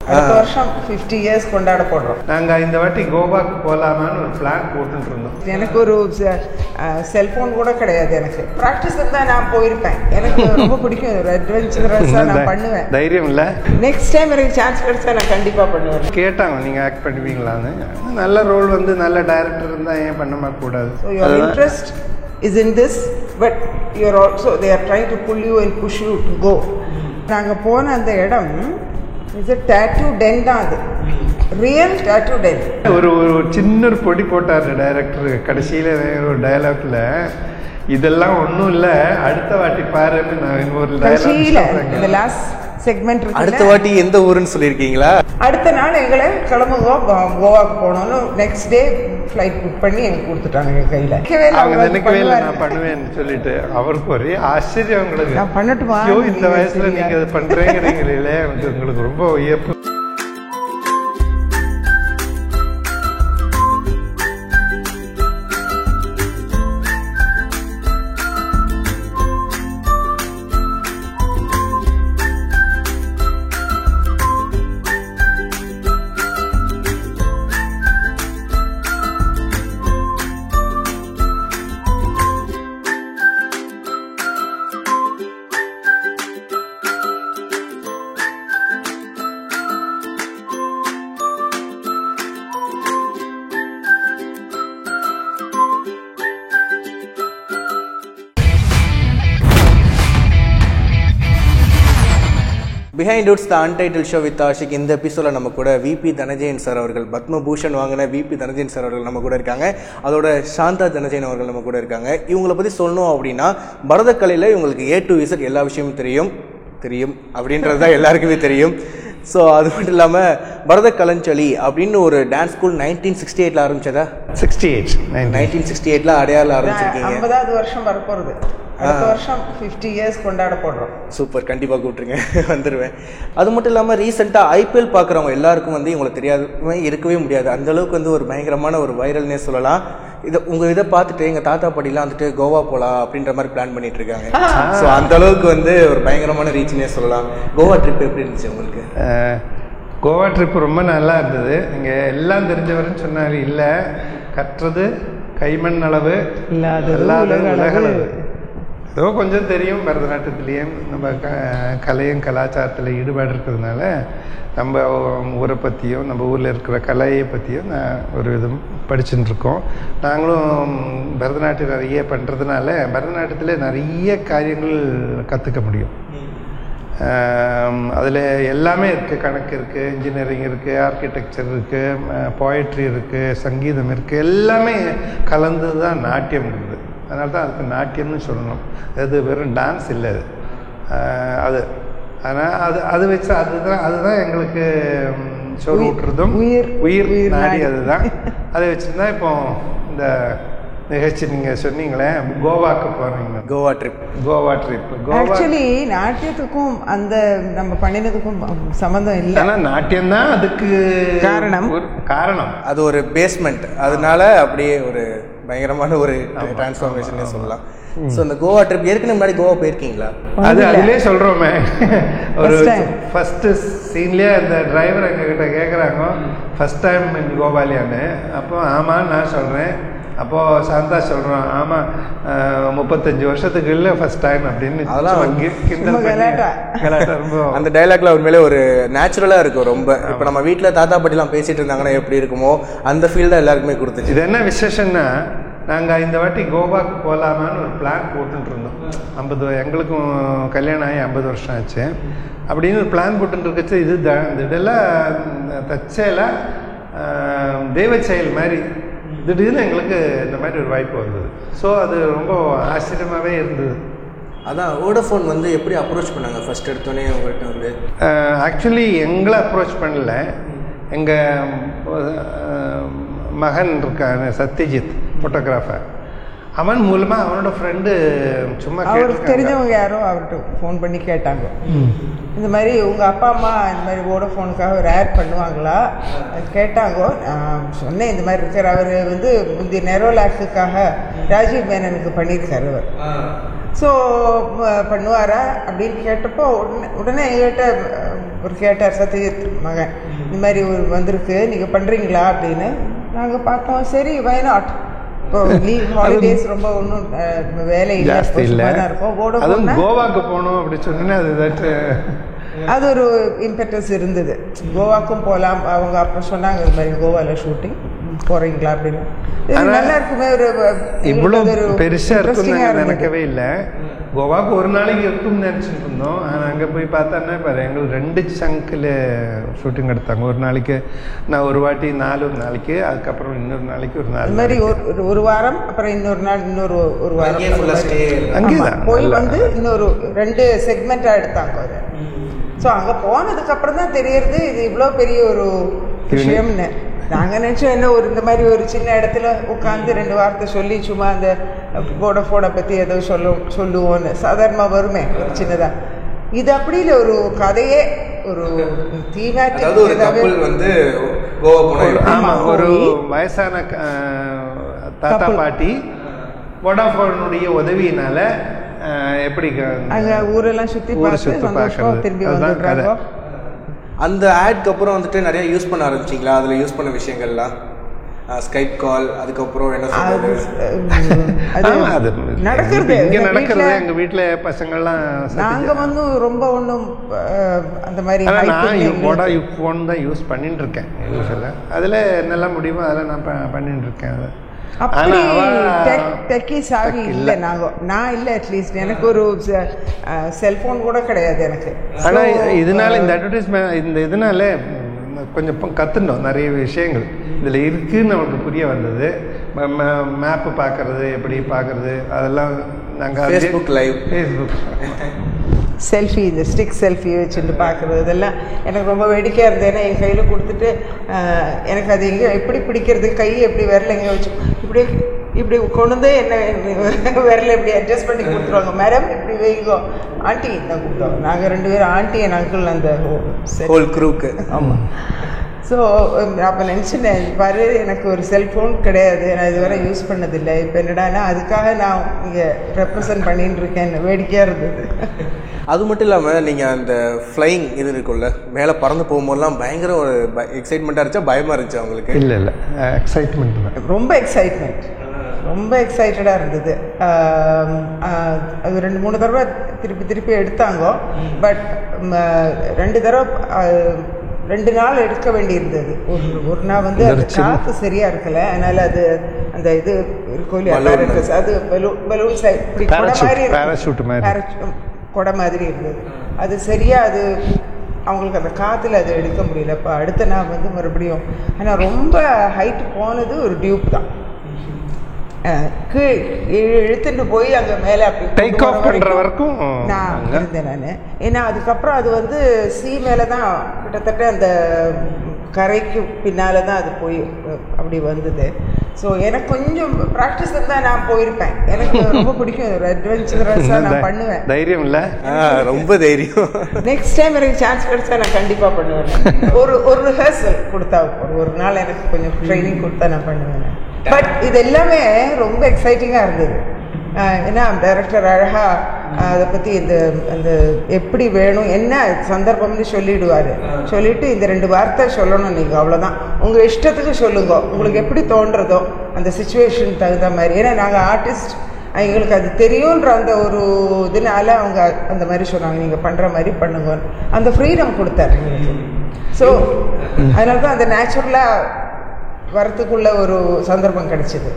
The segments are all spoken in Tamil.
அடுத்த வருஷம் 50 years கொண்டாட போடுறோம். நாங்கள் இந்த வாட்டி கோவாக்கு போகலாமான்னு ஒரு பிளான் போட்டுட்டு இருந்தோம். எனக்கு ஒரு செல்ஃபோன் கூட கிடையாது. எனக்கு ப்ராக்டிஸ் இருந்தால் நான் போயிருப்பேன். எனக்கு ரொம்ப பிடிக்கும், ஒரு அட்வென்ச்சரஸாக நான் பண்ணுவேன். தைரியம் இல்லை. நெக்ஸ்ட் டைம் எனக்கு சான்ஸ் கிடைச்சா நான் கண்டிப்பாக பண்ணுவேன். கேட்டாங்க நீங்கள் ஆக்ட் பண்ணுவீங்களான்னு. நல்ல ரோல் வந்து நல்ல டைரக்டர் இருந்தால் ஏன் பண்ண கூடாது. So your interest is in this, but you're also they are trying to pull you and push you to go. நாங்க போன அந்த இடம் is a tattoo den தான். அது ரியல் tattoo den. ஒரு சின்ன பொடி போட்டார் டைரக்டர் கடைசியில் ஒரு டயலாக்ல, இதெல்லாம் ஒன்றும் இல்லை அடுத்த வாட்டி பாருன்னு நான் இன்னொரு டயலாக் இந்த லாஸ்ட் செக்மெண்ட் இருக்கு. அடுத்த வாட்டி எந்த ஊருன்னு சொல்லியிருக்கீங்களா? அடுத்த நாள் எங்களை கிளம்புங்க கோவாக்கு போனோம்னு நெக்ஸ்ட் டே ஃப்ளைட் புக் பண்ணி எனக்கு கொடுத்துட்டாங்க எங்கள் கையில். அவங்க நினைக்கவே இல்லை நான் பண்ணுவேன்னு சொல்லிட்டு. அவருக்கு ஒரே ஆச்சரியம். உங்களுக்கு நான் பண்ணட்டுமா இந்த வயசுல நீங்க அதை பண்றீங்கிறீங்களே, எனக்கு உங்களுக்கு ரொம்ப வியப்பு. Behind roots the untitled show with Ashiq. இந்த எபிசோடில் நம்ம கூட விபி தனஜெயன் சார் அவர்கள், பத்மபூஷன் வாங்கின விபி தனஜெயன் சார் அவர்கள் நம்ம கூட இருக்காங்க. அதோட சாந்தா தனஜெயன் அவர்கள் நம்ம கூட இருக்காங்க. இவங்களை பற்றி சொல்லணும் அப்படின்னா பரதக்கலையில் இவங்களுக்கு A to Z எல்லா விஷயமும் தெரியும் அப்படின்றது தான் எல்லாருக்குமே தெரியும். ஸோ அது மட்டும் இல்லாமல் பரத கலஞ்சலி அப்படின்னு ஒரு டான்ஸ் ஸ்கூல் 1968 ஆரம்பிச்சதா? 1968 அடையாள ஆரம்பிச்சிருக்கீங்க. 50வது வருஷம் வரப்போகிறது. அடுத்த வருஷம் 50 years கொண்டாட போடுறோம். சூப்பர், கண்டிப்பாக கூப்பிட்ருங்க, வந்துடுவேன். அது மட்டும் இல்லாமல் ரீசெண்டாக IPL பார்க்குறவங்க எல்லாருக்கும் வந்து இவங்களை தெரியாது இருக்கவே முடியாது. அந்தளவுக்கு வந்து ஒரு பயங்கரமான ஒரு வைரல்னே சொல்லலாம். இதை பார்த்துட்டு எங்கள் தாத்தா பாட்டிலாம் வந்துட்டு கோவா போகலாம் அப்படின்ற மாதிரி பிளான் பண்ணிட்டு இருக்காங்க. ஸோ அந்த அளவுக்கு வந்து ஒரு பயங்கரமான ரீச்னே சொல்லலாம். கோவா ட்ரிப் எப்படி இருந்துச்சு உங்களுக்கு? கோவா ட்ரிப் ரொம்ப நல்லா இருந்தது. நீங்கள் எல்லாம் தெரிஞ்சவருன்னு சொன்னார். இல்லை, கற்றது கைமண் அளவு இல்லாத உலகளவு. ஏதோ கொஞ்சம் தெரியும். பரதநாட்டியத்துலேயும் நம்ம கலையும் கலாச்சாரத்தில் ஈடுபாடு இருக்கிறதுனால நம்ம ஊரை பற்றியும் நம்ம ஊரில் இருக்கிற கலையை பற்றியும் ஒரு விதம் படிச்சுட்டு இருக்கோம். நாங்களும் பரதநாட்டியம் நிறைய பண்ணுறதுனால பரதநாட்டியத்தில் நிறைய காரியங்கள் கற்றுக்க முடியும். அதில் எல்லாமே இருக்குது. கணக்கு இருக்குது, இன்ஜினியரிங் இருக்குது, ஆர்கிடெக்சர் இருக்குது, போயட்ரி இருக்குது, சங்கீதம் இருக்குது. எல்லாமே கலந்து தான் நாட்டியம் இருக்குது. அதனால தான் அதுக்கு நாட்டியம்னு சொல்லணும். அது வெறும் டான்ஸ் இல்லை அது. ஆனால் அது வச்சு அதுதான் எங்களுக்கு சொல் விட்டுறதும் உயிர் நாடி அதுதான். அதை வச்சுருந்தா இப்போ இந்த நிகழ்ச்சி நீங்கள் சொன்னீங்களே கோவாக்கு போகிறீங்க. கோவா ட்ரிப். ஆக்சுவலி நாட்டியத்துக்கும் அந்த நம்ம பண்ணினதுக்கும் சம்மந்தம் இல்லை. ஆனால் நாட்டியம் தான் அதுக்கு காரணம். அது ஒரு பேஸ்மெண்ட். அதனால அப்படியே ஒரு பயங்கரமான ஒரு டிரான்ஸ்ஃபார்மேஷனே சொல்லலாம். ஸோ இந்த கோவா ட்ரிப் ஏற்கனவே முன்னாடி கோவா போயிருக்கீங்களா? அதிலே சொல்கிறோமே, ஒரு ஃபஸ்ட்டு சீன்லேயே அந்த டிரைவர் எங்ககிட்ட கேட்குறாங்க ஃபஸ்ட் டைம் கோவாலியான்னு. அப்போ ஆமாம் நான் சொல்கிறேன். அப்போது சாந்தா சொல்கிறோம் ஆமாம் 35 வருஷத்துக்கு இல்லை ஃபஸ்ட் டைம் அப்படின்னு. அந்த டைலாக்ல உண்மையிலே ஒரு நேச்சுரலாக இருக்கும் ரொம்ப. இப்போ நம்ம வீட்டில் தாத்தா பாட்டிலாம் பேசிகிட்டு இருந்தாங்கன்னா எப்படி இருக்குமோ அந்த ஃபீல் தான் எல்லாருக்குமே கொடுத்துச்சு. இது என்ன விசேஷம்னா, நாங்கள் இந்த வாட்டி கோவாக்கு போகலாமான்னு ஒரு பிளான் போட்டுட்டு இருந்தோம். 50 எங்களுக்கும் கல்யாணம் ஆகி 50 வருஷம் ஆச்சு. அப்படின்னு ஒரு பிளான் போட்டுட்டு இருக்கச்சு இதெல்லாம் தற்செயலாக தெய்வ செயல் மாதிரி திடீர்னு எங்களுக்கு இந்த மாதிரி ஒரு வாய்ப்பு வந்தது. ஸோ அது ரொம்ப ஆச்சரியமாகவே இருந்தது. அதான் வோடஃபோன் வந்து எப்படி அப்ரோச் பண்ணாங்க ஃபர்ஸ்ட் எடுத்தோடனே உங்கள்கிட்ட வந்து? ஆக்சுவலி எங்களை அப்ரோச் பண்ணல. எங்கள் மகன் இருக்கான சத்யஜித் ஃபோட்டோகிராஃபர், அவன் மூலமாக அவனோட ஃப்ரெண்டு சும்மா அவருக்கு தெரிஞ்சவங்க யாரோ அவர்கிட்ட ஃபோன் பண்ணி கேட்டாங்க, இந்த மாதிரி உங்கள் அப்பா அம்மா இந்த மாதிரி வோடஃபோனுக்காக ஒரு ஆட் பண்ணுவாங்களா கேட்டாங்க. சொன்னேன் இந்த மாதிரி இருக்கார். அவர் வந்து இந்த நெரோலாக்குக்காக ராஜீவ் மேனனுக்கு பண்ணியிருக்காரு அவர். ஸோ பண்ணுவாரா அப்படின்னு கேட்டப்போ உடனே எங்கிட்ட ஒரு கேட்டார் சத்யஜித் மகன், இந்த மாதிரி ஒரு வந்திருக்கு நீங்கள் பண்ணுறீங்களா அப்படின்னு. நாங்கள் பார்த்தோம், சரி வை நாட். இப்போ லீவ் ஹாலிடேஸ் ரொம்ப ஒன்றும் வேலை ஜாஸ்தி இல்லை இருக்கும். கோவாக்கு போகணும் அப்படி சொன்னேன். அது ஒரு இம்பெக்டஸ் இருந்தது. கோவாக்கும் போகலாம். அவங்க அப்புறம் சொன்னாங்க இது மாதிரி கோவாவில் ஷூட்டிங் போகிறீங்களா அப்படின்னு. நல்லா இருக்குமே, ஒரு இவ்வளோ பெருசாக இருக்குன்னு நினைக்கவே இல்லை. கோவாவுக்கு ஒரு நாளைக்கு இருக்கும்னு நினச்சிட்டு இருந்தோம். ஆனால் அங்கே போய் பார்த்தோன்னா இப்போ எங்களுக்கு 2 சங்கில் ஷூட்டிங் எடுத்தாங்க. ஒரு நாளைக்கு நான் ஒரு வாட்டி 4 நாளைக்கு, அதுக்கப்புறம் இன்னொரு நாளைக்கு ஒரு 4. அது மாதிரி ஒரு வாரம், அப்புறம் இன்னொரு நாள் இன்னொரு ஒரு வாரம் அங்கே போய் வந்து இன்னொரு 2 செக்மெண்ட்டாக எடுத்தாங்க அதை. ஸோ அங்கே போனதுக்கப்புறம் தான் தெரியறது இது இவ்வளோ பெரிய ஒரு விஷயம்னு. நாங்கள் நினச்சோம் என்ன ஒரு இந்த மாதிரி ஒரு சின்ன இடத்துல உட்காந்து 2 வார்த்தை சொல்லி சும்மா அந்த வோடஃபோனை பற்றி ஏதோ சொல்லுவோன்னு சாதாரணமாக வருமே ஒரு சின்னதாக. இது அப்படி இல்லை, ஒரு கதையே ஒரு தீமாட்டிக் வந்து ஒரு வயசான தாத்தா பாட்டி வோடாஃபோனுடைய உதவியினால எப்படி அங்கே ஊரெல்லாம் சுற்றி பார்த்து திரும்பி வந்துடுறாங்க. அந்த ஆட்க்கு அப்புறம் வந்துட்டு நிறைய யூஸ் பண்ண ஆரம்பிச்சிங்களா? அதில் யூஸ் பண்ண விஷயங்கள்லாம் ஸ்கைப் கால், அதுக்கப்புறம் என்ன அது நடக்கிறது இங்கே நடக்கிறது. எங்கள் வீட்டில் பசங்கள்லாம் நாங்கள் வந்து ரொம்ப ஒன்றும் அந்த மாதிரி நான் ஃபோன் தான் யூஸ் பண்ணிட்டு இருக்கேன். யூஸ்வலாக அதில் என்னெல்லாம் முடியுமோ அதெல்லாம் நான் பண்ணிட்டு இருக்கேன். அதை அப்படி டெக்கி சாவி இல்லை. நான் இல்லை, அட்லீஸ்ட் எனக்கு ஒரு செல்ஃபோன் கூட கிடையாது எனக்கு. ஆனால் இதனால இந்த அட்வர்டைஸ்மெண்ட் இந்த இதனால கொஞ்சம் கற்றுட்டோம் நிறைய விஷயங்கள் இதில் இருக்குதுன்னு நமக்கு புரிய வந்தது. மேப்பு பார்க்குறது, எப்படி பார்க்குறது, அதெல்லாம் நாங்கள் ஃபேஸ்புக் லைவ், ஃபேஸ்புக் செல்ஃபி, இந்த ஸ்டிக் செல்ஃபி வச்சுட்டு பார்க்குறது, இதெல்லாம் எனக்கு ரொம்ப வேடிக்கையாக இருந்தது. ஏன்னா என் கையில் கொடுத்துட்டு எனக்கு அது எங்கே எப்படி பிடிக்கிறது, கையை எப்படி விரல எங்கே வச்சு இப்படி கொண்டு வந்து என்ன விரல இப்படி அட்ஜஸ்ட் பண்ணி கொடுத்துருவாங்க. மேடம் இப்படி வைங்கோ, ஆண்டி தான் கூப்பிட்டோம். நாங்கள் 2 பேரும் ஆண்டி என் அங்கிள் அந்த ஹோல் குரூக்கு. ஆமாம். ஸோ அப்போ நினச்சினேன், பாரு எனக்கு ஒரு செல்ஃபோன் கிடையாது, நான் இதுவரை யூஸ் பண்ணதில்லை. இப்போ என்னடானா அதுக்காக நான் இங்கே ரெப்ரசன்ட் பண்ணிட்டு இருக்கேன். வேடிக்கையாக இருந்தது. அது மட்டும் இல்லாமல் நீங்கள் அந்த ஃப்ளைங் இது இருக்குல்ல, மேலே பறந்து போகும்போதெல்லாம் பயங்கர ஒரு எக்ஸைட்மெண்ட்டாக இருந்துச்சா பயமாக இருந்துச்சு அவங்களுக்கு? இல்லை எக்ஸைட்மெண்ட் தான், ரொம்ப எக்ஸைட்மெண்ட், ரொம்ப எக்ஸைட்டடாக இருந்தது. அது 2-3 தடவை திருப்பி எடுத்தாங்க. பட் 2 தடவை 2 நாள் எடுக்க வேண்டியிருந்தது. ஒரு நாள் வந்து அது காற்று சரியாக இருக்கலை, அதனால் அது அந்த இது கோலி அது பலூன் சைட் இப்படி கொடை மாதிரி இருந்தது. அது சரியாக அது அவங்களுக்கு அந்த காற்றுல அது எடுக்க முடியல. இப்போ அடுத்த நாள் வந்து மறுபடியும், ஆனால் ரொம்ப ஹைட்டு போனது ஒரு டியூப் தான். இழுத்துட்டு போய் அங்கே மேலே அப்படி டேக் ஆஃப் பண்ணுற வரைக்கும் நான் இருந்தேன் நான். ஏன்னா அதுக்கப்புறம் அது வந்து சி மேலே தான் கிட்டத்தட்ட அந்த கரைக்கு பின்னால் தான் அது போய் அப்படி வந்தது. ஸோ எனக்கு கொஞ்சம் ப்ராக்டிஸ் இருந்தால் நான் போயிருப்பேன். எனக்கு ரொம்ப பிடிக்கும், ஒரு அட்வென்ச்சரஸாக நான் பண்ணுவேன். தைரியம் இல்லை, ரொம்ப தைரியம். நெக்ஸ்ட் டைம் எனக்கு சான்ஸ் கிடைச்சா நான் கண்டிப்பாக பண்ணுவேன். ஒரு ரிஹர்சல் கொடுத்தா, ஒரு நாள் எனக்கு கொஞ்சம் ட்ரைனிங் கொடுத்தா நான் பண்ணுவேன். பட் இது எல்லாமே ரொம்ப எக்ஸைட்டிங்காக இருந்தது. ஏன்னா டைரக்டர் அழகாக அதை பற்றி அந்த எப்படி வேணும் என்ன சந்தர்ப்பம்னு சொல்லிவிடுவார். சொல்லிவிட்டு இந்த 2 வார்த்தை சொல்லணும் நீங்கள், அவ்வளோதான், உங்கள் இஷ்டத்துக்கு சொல்லுங்க, உங்களுக்கு எப்படி தோன்றதோ அந்த சிச்சுவேஷன் தகுந்த மாதிரி. ஏன்னா நாங்கள் ஆர்டிஸ்ட், எங்களுக்கு அது தெரியுன்ற அந்த ஒரு இதனால அவங்க அந்த மாதிரி சொன்னாங்க, நீங்கள் பண்ணுற மாதிரி பண்ணுங்க, அந்த ஃப்ரீடம் கொடுத்தாரு எங்களுக்கு. ஸோ அதனால தான் அந்த நேச்சுரலாக வரத்துக்குள்ள ஒரு சந்தர்ப்பம் கிடைச்சது.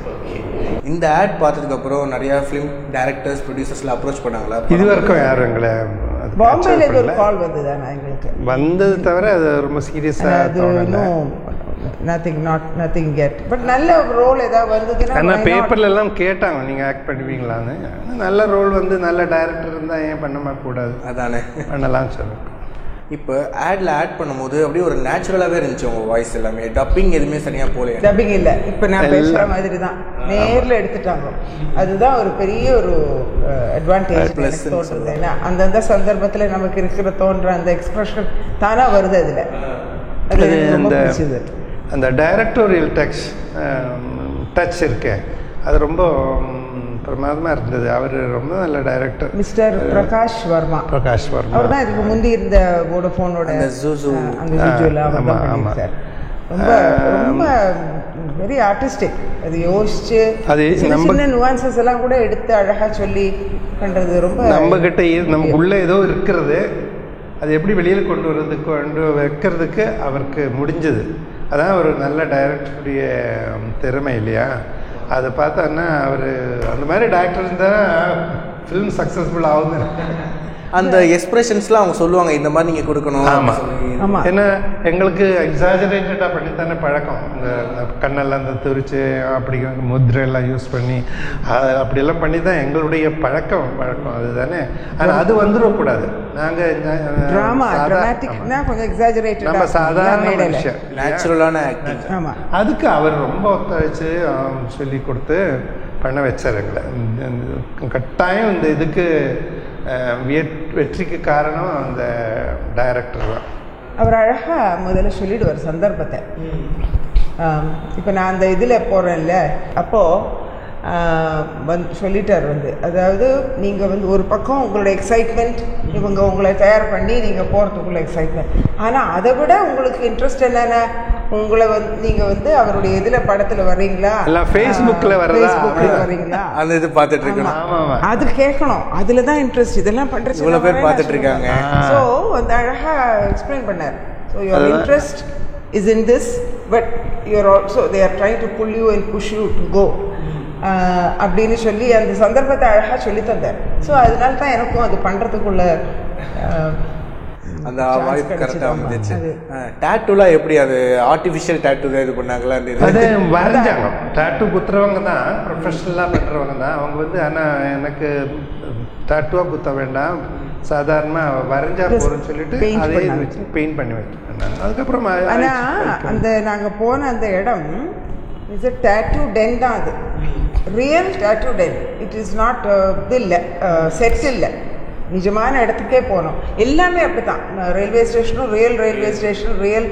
இந்த ஆட் பார்த்ததுக்கப்புறம் நிறையா ஃபிலிம் டைரக்டர்ஸ், ப்ரொடியூசர்ஸ்லாம் அப்ரோச் பண்ணாங்களா? இது வரைக்கும் யாரும் எங்களை பாம்பேல ஒரு கால் வந்ததா? எங்களுக்கு வந்தது தவிர அது ரொம்ப சீரியஸாக நத்திங் கெட். பட் நல்ல ரோல் ஏதாவது வந்ததுன்னா, ஆனால் பேப்பர்ல எல்லாம் கேட்டாங்க நீங்கள் ஆக்ட் பண்ணுவீங்களான்னு. நல்ல ரோல் வந்து நல்ல டைரக்டர் இருந்தால் ஏன் பண்ண கூடாது, அதானே பண்ணலாம் சொல்லுங்க. இப்போ ஆடில் ஆட் பண்ணும்போது அப்படியே ஒரு நேச்சுரலாகவே இருந்துச்சு உங்கள் வாய்ஸ் எல்லாமே. டப்பிங் எதுவுமே சரியாக போகல? டப்பிங் இல்லை, இப்போ நான் பேசுகிற மாதிரி தான் நேரில் எடுத்துட்டாங்க. அதுதான் ஒரு பெரிய ஒரு அட்வான்டேஜ் தோன்றது. ஏன்னா அந்தந்த சந்தர்ப்பத்தில் நமக்கு இருக்கிற தோன்ற அந்த எக்ஸ்பிரஷன் தானாக வருது. அதில் அது ரொம்ப பிடிச்சது. அந்த டைரக்டோரியல் டச் இருக்கே, அது ரொம்ப பிரமாதமாக இருந்தது. அவர் ரொம்ப நல்ல டைரக்டர். மிஸ்டர் பிரகாஷ் வர்மா. அவர் தான் இதுக்கு முந்தி இருந்த வோடஃபோனோட அந்த ஜூஜுல அவர் தான் பண்ணியிருக்கார். ரொம்ப ரொம்ப வெரி ஆர்டிஸ்டிக். அது யோசிச்சு அது சின்ன நுவான்சஸ் எல்லாம் கூட எடுத்து அழகாக சொல்லி பண்ணுறது ரொம்ப நம்மக்கிட்ட நமக்குள்ளே ஏதோ இருக்கிறது அது எப்படி வெளியில் கொண்டு வைக்கிறதுக்கு அவருக்கு முடிஞ்சது. அதான் ஒரு நல்ல டைரக்டருடைய திறமை இல்லையா? அதை பார்த்தோன்னா அவர் அந்த மாதிரி டைரக்டர் இருந்தால் ஃபிலிம் சக்ஸஸ்ஃபுல் ஆகுது. அந்த எக்ஸ்பிரஷன்ஸ்லாம் அவங்க சொல்லுவாங்க, இந்த மாதிரி நீங்கள் கொடுக்கணும். ஆமாம், ஏன்னா எங்களுக்கு எக்ஸாஜரேட்டடாக பண்ணி தானே பழக்கம். இந்த கண்ணெல்லாம் அந்த துரிச்சு அப்படி முத்திரையெல்லாம் யூஸ் பண்ணி அப்படியெல்லாம் பண்ணி தான் எங்களுடைய பழக்கம் அதுதானே. ஆனால் அது வந்துடக்கூடாது. நாங்கள் நம்ம சாதாரண மனுஷன், நேச்சுரலான ஆக்டிங். ஆமாம், அதுக்கு அவர் ரொம்ப ஒத்துழைச்சு சொல்லி கொடுத்து பண்ண வச்சார் எங்களை. கட்டாயம் இந்த இதுக்கு வெற்றிக்கு காரணம் அந்த டைரக்டர் தான். அவர் அழகாக முதல்ல சொல்லிடுவார் சந்தர்ப்பத்தை. இப்போ நான் அந்த இதில் போகிறேன்ல, அப்போது சொல்லிட்டார் அதாவது நீங்கள் ஒரு பக்கம் உங்களோட எக்ஸைட்மெண்ட், இவங்க உங்களை தயார் பண்ணி நீங்கள் போகிறதுக்குள்ள எக்ஸைட்மெண்ட். ஆனால் அதை விட உங்களுக்கு இன்ட்ரெஸ்ட் என்னென்ன, உங்களை நீங்கள் அவருடைய இதில் படத்தில் வர்றீங்களா, ஃபேஸ்புக்கில் வர்றீங்களா, அந்த இது பார்த்துட்டு இருக்கணும், அது கேட்கணும். அதில் தான் இன்ட்ரெஸ்ட். இதெல்லாம் பண்ணுறது இவ்வளோ பேர் பார்த்துட்டு இருக்காங்க. ஸோ அழகாக எக்ஸ்பிளைன் பண்ணார். So your interest is in this, but you're also, they are trying to pull you and push you to go அப்படின்னு சொல்லி அந்த சந்தர்ப்பத்தை அழகாக சொல்லி தந்தார். ஸோ அதனால தான் எனக்கும் அது பண்ணுறதுக்குள்ள அந்த வாய்ப்பு கரெக்டாக வந்துச்சு. டேட்டூலாம் எப்படி, அது ஆர்டிஃபிஷியல் டேட்டூ தான் இது பண்ணாங்களா? அது வரைஞ்சாங்க. டேட்டூ குத்துறவங்க தான் ப்ரொஃபஷனலாக பண்ணுறவங்க தான் அவங்க. ஆனால் எனக்கு டேட்டூவாக குத்த வேண்டாம், சாதாரணமாக வரைஞ்சா போகிறோன்னு சொல்லிட்டு அதே வச்சு பெயிண்ட் பண்ணி வச்சுருந்தாங்க. அதுக்கப்புறம் ஆனால் அந்த நாங்கள் போன அந்த இடம் இஸ் a tattoo den தான். அது real tattoo den. It is not இது இல்லை, செட் இல்லை, நிஜமான இடத்துக்கே போனோம். எல்லாமே அப்படி தான். ரயில்வே ஸ்டேஷனும் real railway station, real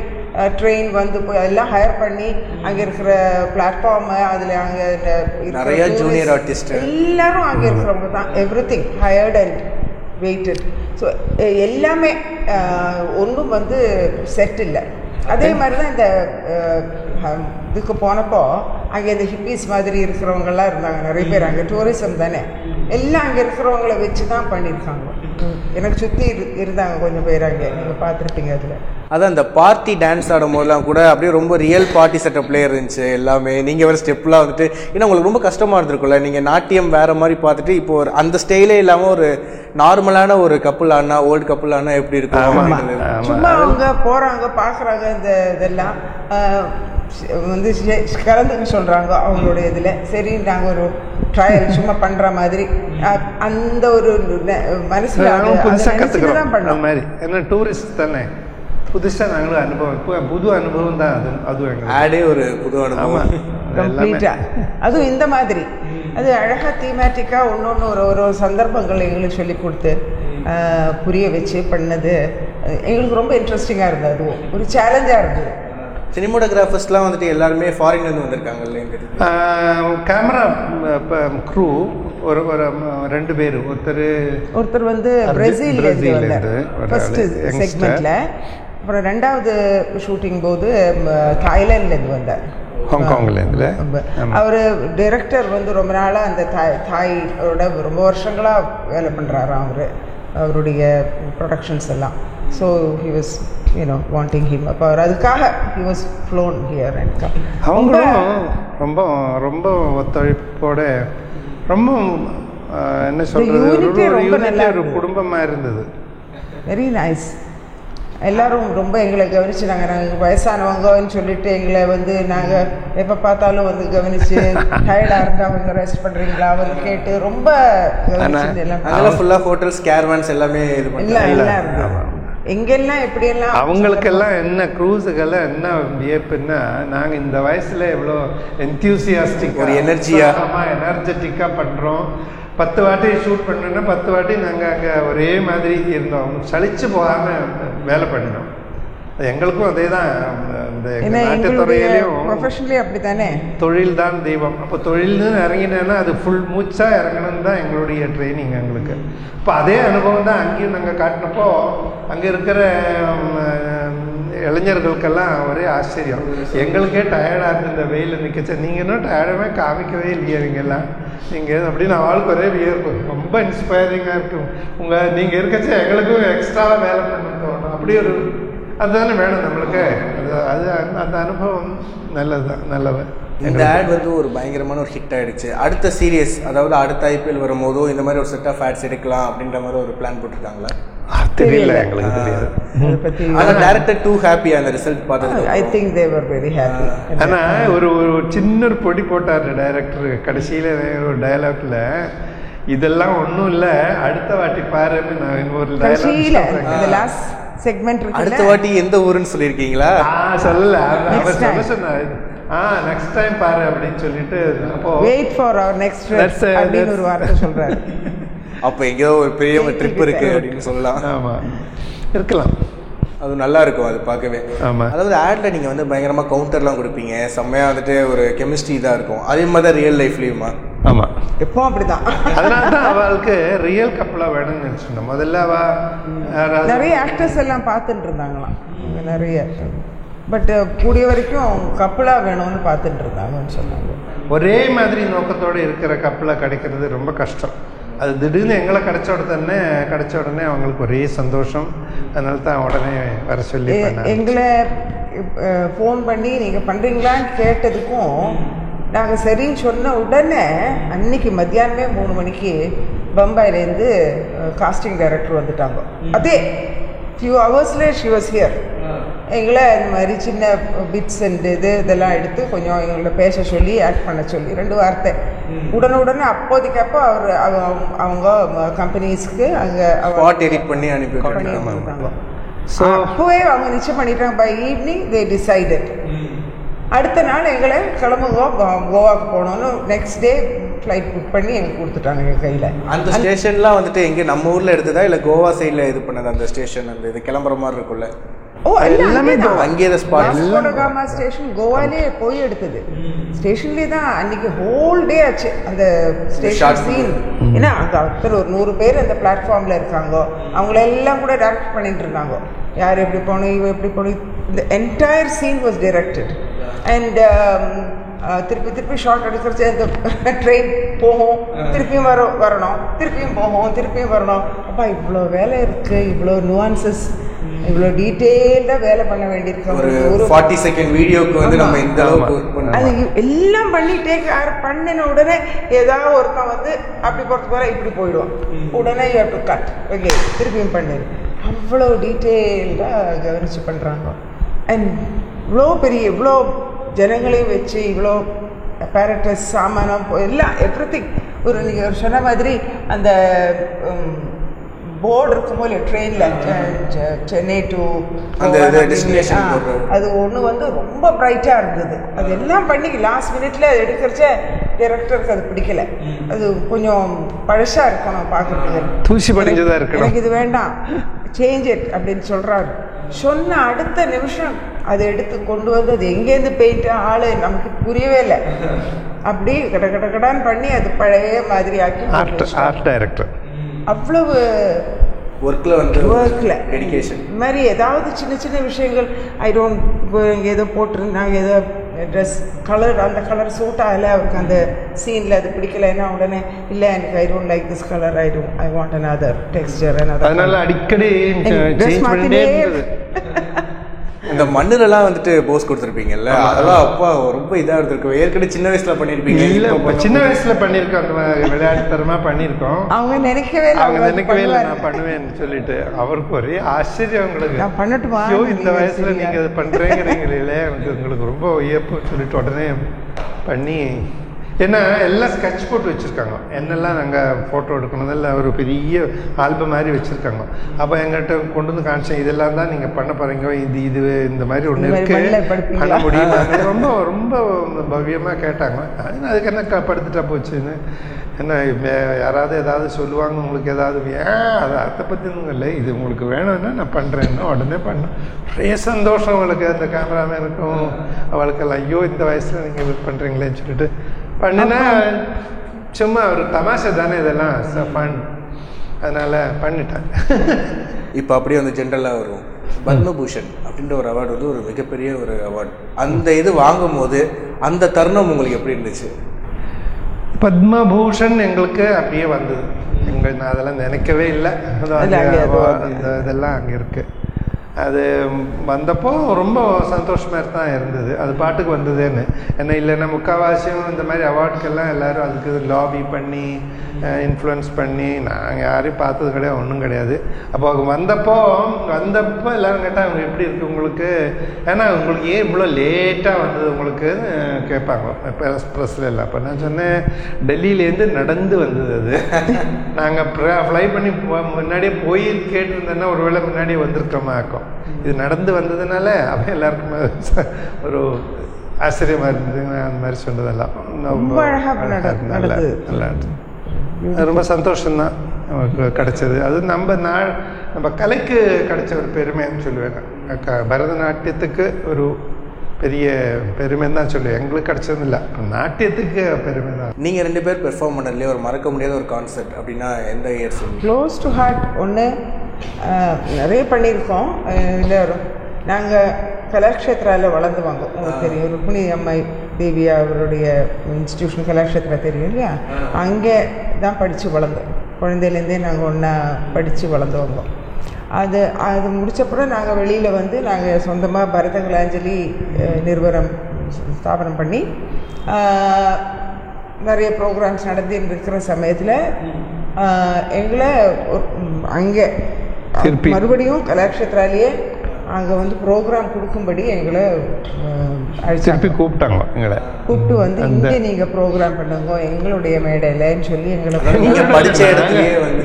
train போய் எல்லாம் ஹையர் பண்ணி அங்கே இருக்கிற பிளாட்ஃபார்மு, அதில் அங்கே நிறைய ஜூனியர் ஆர்டிஸ்ட் எல்லாரும் அங்கே இருக்கிறவங்க தான். Everything hired and weighted. So எல்லாமே ஒன்றும் செட் இல்லை. அதே மாதிரி தான் இந்த இதுக்கு போனப்போ அங்கே இந்த ஹிப்பீஸ் மாதிரி இருக்கிறவங்கெல்லாம் இருந்தாங்க நிறைய பேர். அங்கே டூரிசம் தானே, எல்லாம் அங்கே இருக்கிறவங்கள வச்சு தான் பண்ணியிருக்காங்க. எனக்கு சுற்றி இருந்தாங்க கொஞ்சம் பேர், அங்கே நீங்கள் பார்த்துருப்பீங்க. அதில் அதான் இந்த பார்ட்டி டான்ஸ் ஆடும் போதெல்லாம் கூட அப்படியே ரொம்ப ரியல் பார்ட்டி செட்டப்லேயே இருந்துச்சு எல்லாமே. நீங்கள் வேறு ஸ்டெப்லாம் ஏன்னா உங்களுக்கு ரொம்ப கஷ்டமாக இருந்திருக்கும்ல, நீங்கள் நாட்டியம் வேறு மாதிரி பார்த்துட்டு இப்போ ஒரு அந்த ஸ்டைலே இல்லாமல் ஒரு நார்மலான ஒரு கப்புள் ஆனா, ஓல்டு கப்புள் ஆனா எப்படி இருக்கும்? சும்மா அவங்க போகிறாங்க, பார்க்குறாங்க, இந்த இதெல்லாம் கலந்துக்க சொல்கிறாங்க அவங்களுடைய இதில். சரி, நாங்கள் ஒரு ட்ரையல் சும்மா பண்ணுற மாதிரி அந்த ஒரு மனசில் தான் பண்ணோம். மாதிரி ஏன்னா டூரிஸ்ட் தானே, புதுசாக நாங்களும் அனுபவம், புது அனுபவம் தான். அதுவும் ஆடே ஒரு புது அனுபவம் கம்ப்ளீட்டாக. அதுவும் இந்த மாதிரி அது அழகாக தீமேட்டிக்காக ஒன்று ஒரு சந்தர்ப்பங்கள் எங்களுக்கு சொல்லி கொடுத்து புரிய வச்சு பண்ணது எங்களுக்கு ரொம்ப இன்ட்ரெஸ்டிங்காக இருந்தது. அதுவும் ஒரு சேலஞ்சாக இருந்தது. சினிமோட்டோகிராஃபர்ஸ்லாம் எல்லாருமே ஃபாரின்லேருந்து வந்திருக்காங்கல்ல. கேமரா க்ரூ ஒரு 2 பேர், ஒருத்தர் பிரேசில்லேருந்து வந்தார் ஃபர்ஸ்ட் செக்மெண்ட்டில். அப்புறம் 2வது ஷூட்டிங் போது தாய்லாண்ட்லேருந்து வந்தார், ஹாங்காங்லேருந்து. அவர் டைரக்டர் ரொம்ப நாளாக அந்த தாயோட ரொம்ப வருஷங்களாக வேலை பண்ணுறாராம் அவருடைய ப்ரொடக்ஷன்ஸ் எல்லாம். So he was wanting him. அப்போ அவர் அதுக்காக he was flown here and come. அவங்களும் ரொம்ப ரொம்ப ஒத்துழைப்போட ரொம்ப என்ன சொல்கிறது, ஒரு குடும்பமாக இருந்தது. Very nice. எல்லோரும் ரொம்ப எங்களை கவனிச்சு, நாங்கள் வயசானவங்கன்னு சொல்லிட்டு எங்களை நாங்கள் எப்போ பார்த்தாலும் கவனிச்சு, டயர்டாக இருந்தால் அவங்க ரெஸ்ட் பண்ணுறீங்களா கேட்டு ரொம்ப கவனிச்சு. எல்லாம் ஃபுல்லாக ஹோட்டல்ஸ், கேர்வான்ஸ் எல்லாமே இது எல்லாம் இருந்தது. எங்கெல்லாம் எப்படியெல்லாம் அவங்களுக்கெல்லாம் என்ன க்ரூஸுக்கெல்லாம் என்ன வியப்புன்னா, நாங்கள் இந்த வயசில் எவ்வளோ என்த்யூசியாஸ்டிக், ஒரு எனர்ஜெட்டிக்காக பண்ணுறோம். 10 வாட்டி ஷூட் பண்ணோன்னா 10 வாட்டி நாங்கள் அங்கே ஒரே மாதிரி இருந்தோம். சளிச்சு போகாமல் வேலை பண்ணினோம். எங்களுக்கும் அதே தான். இந்த நாட்டுத்துறையிலையும் ப்ரொஃபஷனலி அப்படி தானே, தொழில் தான் தெய்வம். அப்போ தொழில்னு இறங்கினேன்னா அது ஃபுல் மூச்சாக இறங்கணும்னு தான் எங்களுடைய ட்ரைனிங் எங்களுக்கு. இப்போ அதே அனுபவம் தான் அங்கேயும் நாங்கள் காட்டினப்போ அங்கே இருக்கிற இளைஞர்களுக்கெல்லாம் ஒரே ஆச்சரியம். எங்களுக்கே டயர்டாக இருந்து இந்த வெயிலில் நிற்கச்சா, நீங்கள் இன்னும் டயர்டாகவே காமிக்கவே இல்லையா நீங்கள்லாம் நீங்கள் அப்படின்னு அவளுக்கு ஒரே வியர்க்கும். ரொம்ப இன்ஸ்பைரிங்காக இருக்கும். நீங்கள் இருக்கச்சா எங்களுக்கும் எக்ஸ்ட்ராவாக வேலை பண்ண தோணும். அப்படி ஒரு அதுதானே வேணும் நம்மளுக்கு. அது அந்த அனுபவம் நல்லது தான், நல்லது. இந்த ஆட் வந்து ஒரு பயங்கரமான ஒரு ஹிட் ஆகிடுச்சு. அடுத்த சீரியஸ், அதாவது அடுத்த ஐபிஎல் வரும்போதோ இந்த மாதிரி ஒரு செட் ஆஃப் ஆட்ஸ் எடுக்கலாம் அப்படின்ற மாதிரி ஒரு பிளான் போட்டிருக்காங்களா? தெரியல, எங்களுக்கு தெரியாது. ஆனா டைரக்டர் டூ ஹாப்பி அந்த ரிசல்ட் பார்த்தது. I think they were very happy. ஆனா ஒரு சின்ன ஒரு பொடி போட்டார் டைரக்டர் கடைசியில ஒரு டயலாக்ல, இதெல்லாம் ஒன்றும் இல்லை அடுத்த வாட்டி பாருன்னு நான் இன்னொரு டயலாக் செக்மெண்ட் இருக்கு. அடுத்த வாட்டி எந்த ஊருன்னு சொல்லியிருக்கீங்களா? சொல்லல, அவர் சொல்ல சொன்னார். நெக்ஸ்ட் டைம் பாரு அப்படின்னு சொல்லிட்டு, அப்போ வெயிட் ஃபார் அவர் நெக்ஸ்ட் அப்படின்னு ஒரு வார்த்தை சொல்றாரு. அப்போ எங்கேயோ ஒரு பெரிய ட்ரிப் இருக்கு அப்படின்னு சொல்லலாம். ஆமா, இருக்கலாம். அது நல்லா இருக்கும் அது பார்க்கவே. அதாவது ஆட்ல நீங்க வந்து பயங்கரமா கவுண்டர்லாம் கொடுப்பீங்க, செம்மையா வந்துட்டு ஒரு கெமிஸ்ட்ரி தான் இருக்கும். அதே மாதிரி தான் ரியல் லைஃப்லயுமா? ஆமா, எப்போ அப்படிதான். அதனால தான் அவளுக்கு ரியல் கப்பலா வேணும்னு நினைச்சிருந்தோம். முதல்ல நிறைய ஆக்டர்ஸ் எல்லாம் பார்த்துட்டு இருந்தாங்களாம் நிறைய, பட் கூடிய வரைக்கும் கப்பலா வேணும்னு பார்த்துட்டு இருந்தாங்கன்னு சொன்னாங்க. ஒரே மாதிரி நோக்கத்தோடு இருக்கிற கப்பலா கிடைக்கிறது ரொம்ப கஷ்டம். அது திடீர்னு எங்களை கிடைச்ச உடனே அவங்களுக்கு ஒரே சந்தோஷம். அதனால தான் உடனே வர சொல்லி எங்களை ஃபோன் பண்ணி நீங்கள் பண்ணுறீங்களான்னு கேட்டதுக்கும் நாங்கள் சரின்னு சொன்ன உடனே அன்னைக்கு மத்தியானமே 3 மணிக்கு பம்பாயிலேருந்து காஸ்டிங் டைரக்டர் வந்துட்டாங்க. அதே ஃபியூ ஹவர்ஸ்லேயே ஷி வாஸ் ஹியர். எங்களை இந்த மாதிரி சின்ன பிட்ஸ் அண்ட் இதெல்லாம் எடுத்து கொஞ்சம் எங்களை பேச சொல்லி ஆக்ட் பண்ண சொல்லி 2 வார்த்தை உடனே அப்போதைக்கு அப்போ அவங்க கம்பெனிஸ்க்கு அங்கே எடிட் பண்ணி அனுப்பிட்டாங்க. ஸோ அப்போவே அவங்க நிச்சயம் பண்ணிட்டாங்க. By evening they decided. அடுத்த நாள் எங்களை கிளம்புங்க கோவாக்கு போகணுன்னு நெக்ஸ்ட் டே ஃப்ளைட் புக் பண்ணி எங்களுக்கு கொடுத்துட்டாங்க எங்கள் கையில். அந்த ஸ்டேஷன்லாம் வந்துட்டு எங்கே நம்ம ஊரில் எடுத்ததா இல்லை கோவா சைடில் இது பண்ணது? அந்த ஸ்டேஷன் அந்த இது கிளம்புற மாதிரி இருக்குல்ல? எல்லாமே அங்கேயே வாஸ்கோடகாமா ஸ்டேஷன் கோவாலே போய் எடுத்தது. ஸ்டேஷன்லேயே தான் அன்னைக்கு ஹோல் டே ஆச்சு அந்த ஸ்டேஷன் சீன். ஏன்னா அங்கே அத்தனை ஒரு 100 பேர் அந்த பிளாட்ஃபார்மில் இருக்காங்க. அவங்களெல்லாம் கூட டைரக்ட் பண்ணிட்டு இருந்தாங்க. யார் எப்படி போகணும், இவ எப்படி போகணும். இந்த entire scene was directed. And திருப்பி ஷார்ட் எடுக்கிறச்சு அந்த ட்ரெயின் போகும், திருப்பியும் வரணும், திருப்பியும் போகும், திருப்பியும் வரணும். அப்பா இவ்வளோ வேலை இருக்குது, இவ்வளோ நுவான்சஸ், இவ்வளோ டீட்டெயில்டாக வேலை பண்ண வேண்டியிருக்கு. ஒரு 40 செகண்ட் வீடியோக்கு வந்து நம்ம இந்த அளவுக்கு அது எல்லாம் பண்ணி பண்ணின உடனே ஏதாவது ஒருத்தன் வந்து அப்படி போகிறதுக்கு வர இப்படி போயிடுவான். உடனே you have to cut, okay திருப்பியும் பண்ணிடு. அவ்வளோ டீட்டெயில்டாக கவனித்து பண்ணுறாங்க. அண்ட் இவ்வளோ ஜனங்களையும் வச்சு இவ்வளோ அப்பேரட்டஸ் சாமானம் எல்லாம் எவ்ரிதிங். நீங்கள் சொன்ன மாதிரி அந்த போர்டு இருக்குமோ இல்லை ட்ரெயினில் சென்னை டு அது ஒன்று வந்து ரொம்ப பிரைட்டாக இருந்தது. அது எல்லாம் பண்ணி லாஸ்ட் மினிட்ல அது எடுக்கிறச்ச டைரக்டருக்கு அது பிடிக்கல. அது கொஞ்சம் பழசாக இருக்கணும் பார்க்குறதுக்கு, தூசி படிஞ்சதாக இருக்கு, எனக்கு இது வேண்டாம், சேஞ்ச் இட் அப்படின்னு சொல்கிறாரு. சொன்ன அடுத்த நிமிஷம் அதை எடுத்து கொண்டு வந்து அது எங்கேருந்து பெயிண்ட் ஆள் நமக்கு புரியவே இல்லை. அப்படி கடான்னு பண்ணி அது பழைய மாதிரி ஆக்கி ஆர்ட் டைரக்டர் அவ்வளவு ஒர்க்கில் டெடிகேஷன். இந்த மாதிரி ஏதாவது சின்ன விஷயங்கள் ஐ டோன்ட் ஏதோ போட்டிருந்தாங்க, ஏதோ ட்ரெஸ் கலர் அந்த கலர் சூட் ஆகலை அவருக்கு, அந்த சீனில் அது பிடிக்கலைன்னா உடனே இல்லை எனக்கு I don't like this colour, I want another texture, அதனால அடிக்கடி சேஞ்ச் பண்ணிட்டே இருந்தது. இந்த மண்ணுலலாம் வந்துட்டு போஸ் கொடுத்துருப்பீங்கல்ல, அதெல்லாம் அப்பா ரொம்ப இதாக இருந்திருக்கும். ஏற்கனவே சின்ன வயசுல பண்ணியிருப்பீங்க. இல்லை சின்ன வயசுல பண்ணியிருக்கோம், அந்த விளையாட்டுத்தரமா பண்ணியிருக்கோம். அவங்க நினைக்கவே இல்லை நான் பண்ணுவேன்னு சொல்லிட்டு. அவருக்கு ஒரே ஆச்சரியம், உங்களுக்கு நான் பண்ணட்டுமா இந்த வயசுல நீங்க அதை பண்றீங்கிறீங்களே, உங்களுக்கு ரொம்ப வியப்பு சொல்லிட்டு உடனே பண்ணி ஏன்னா எல்லாம் ஸ்கெட்ச் போட்டு வச்சுருக்காங்க, என்னெல்லாம் நாங்கள் ஃபோட்டோ எடுக்கணுதெல்லாம் ஒரு பெரிய ஆல்பம் மாதிரி வச்சுருக்காங்க. அப்போ எங்கிட்ட கொண்டு வந்து காமிச்சேன், இதெல்லாம் தான் நீங்கள் பண்ண போகிறீங்க, இது இந்த மாதிரி ஒன்று இருக்குது, பண்ண முடியுமா? ரொம்ப ரொம்ப பவ்யமாக கேட்டாங்க. அதுக்கு என்ன படுத்துட்டா போச்சுன்னு. என்ன யாராவது ஏதாவது சொல்லுவாங்க உங்களுக்கு, ஏதாவது அதை பற்றி இல்லை, இது உங்களுக்கு வேணும்னா நான் பண்ணுறேன்னா உடனே பண்ணேன். நிறைய சந்தோஷம் அவளுக்கு, அந்த கேமராமேனுக்கும் அவளுக்கெல்லாம். ஐயோ இந்த வயசில் நீங்கள் இது பண்ணுறீங்களேன்னு சொல்லிட்டு பண்ணினா சும்மா ஒரு தமாஷை தானே இதெல்லாம், ஃபன், அதனால் பண்ணிட்டேன். இப்போ அப்படியே வந்து ஜென்ரலாக வரும். பத்மபூஷன் அப்படின்ற ஒரு அவார்டு வந்து ஒரு மிகப்பெரிய ஒரு அவார்டு. அந்த இது வாங்கும் போது அந்த தருணம் உங்களுக்கு எப்படி இருந்துச்சு? பத்மபூஷன் எங்களுக்கு அப்படியே வந்தது. நான் அதெல்லாம் நினைக்கவே இல்லை. இதெல்லாம் அங்கே இருக்குது. அது வந்தப்போ ரொம்ப சந்தோஷமாக தான் இருந்தது. அது பாட்டுக்கு வந்ததுன்னு என்ன இல்லைன்னா முக்கால்வாசியும் இந்த மாதிரி அவார்டுக்கெல்லாம் எல்லோரும் அதுக்கு லாபி பண்ணி இன்ஃப்ளூயன்ஸ் பண்ணி நாங்கள் யாரையும் பார்த்தது கிடையாது, ஒன்றும் கிடையாது. அப்போ அவங்க வந்தப்போ எல்லோரும் கேட்டால் அவங்க எப்படி இருக்குது உங்களுக்கு, ஏன்னா உங்களுக்கு ஏன் இவ்வளோ லேட்டாக வந்தது உங்களுக்குன்னு கேட்பாங்க ப்ரெஸ்ஸில் எல்லாம். அப்போ நான் சொன்னேன், டெல்லியிலேருந்து நடந்து வந்தது அது. நாங்கள் ஃப்ளை பண்ணி முன்னாடியே போய் கேட்டிருந்தேன்னா ஒரு வேளை முன்னாடியே வந்திருக்கோமா இருக்கும். இது நடந்து வந்ததுனால அவன் எல்லாருக்குமே ஒரு ஆச்சரியமாக இருந்தது. அந்த மாதிரி சொன்னதெல்லாம் நல்லா இருந்துச்சு. ரொம்ப சந்தோஷம்தான் நமக்கு கிடைச்சது. அது நம்ம கலைக்கு கிடைச்ச ஒரு பெருமைன்னு சொல்லுவேன். பரதநாட்டியத்துக்கு ஒரு பெரிய பெருமைன்னு தான் சொல்லுவேன். எங்களுக்கு கிடைச்சது இல்லை, நாட்டியத்துக்கு பெருமை தான். நீங்கள் 2 பேர் பெர்ஃபார்ம் பண்ணதுலேயே ஒரு மறக்க முடியாத ஒரு கான்செப்ட் அப்படின்னா எந்த இயர் சொல்லுங்கள்? க்ளோஸ் டு ஹார்ட் ஒன்று நிறைய பண்ணியிருக்கோம். இல்லை நாங்கள் கலாக்ஷேத்ராவில் வளர்ந்து வாங்க உங்களுக்கு தெரியும். ருக்மிணி அம்மாய் தேவி அவருடைய இன்ஸ்டியூஷன் கலாக்ஷேத்ரா தெரியும் இல்லையா, அங்கே தான் படித்து வளர்ந்தோம். குழந்தையிலேருந்தே நாங்கள் ஒன்றா படித்து வளர்ந்தவங்க. அது முடித்தப்பறம் நாங்கள் வெளியில் வந்து நாங்கள் சொந்தமாக பரதகலாஞ்சலி நிறுவனம் ஸ்தாபனம் பண்ணி நிறைய ப்ரோக்ராம்ஸ் நடந்துன்னு இருக்கிற சமயத்தில் எங்களை அங்கே மறுபடியும் கலாக்ஷேத்ராலேயே அங்கே வந்து ப்ரோக்ராம் கொடுக்கும்படி எங்களை திருப்பி கூப்பிட்டாங்க. எங்களை கூப்பிட்டு வந்து இங்கே நீங்கள் ப்ரோக்ராம் பண்ணுங்க எங்களுடைய மேடையிலன்னு சொல்லி எங்களை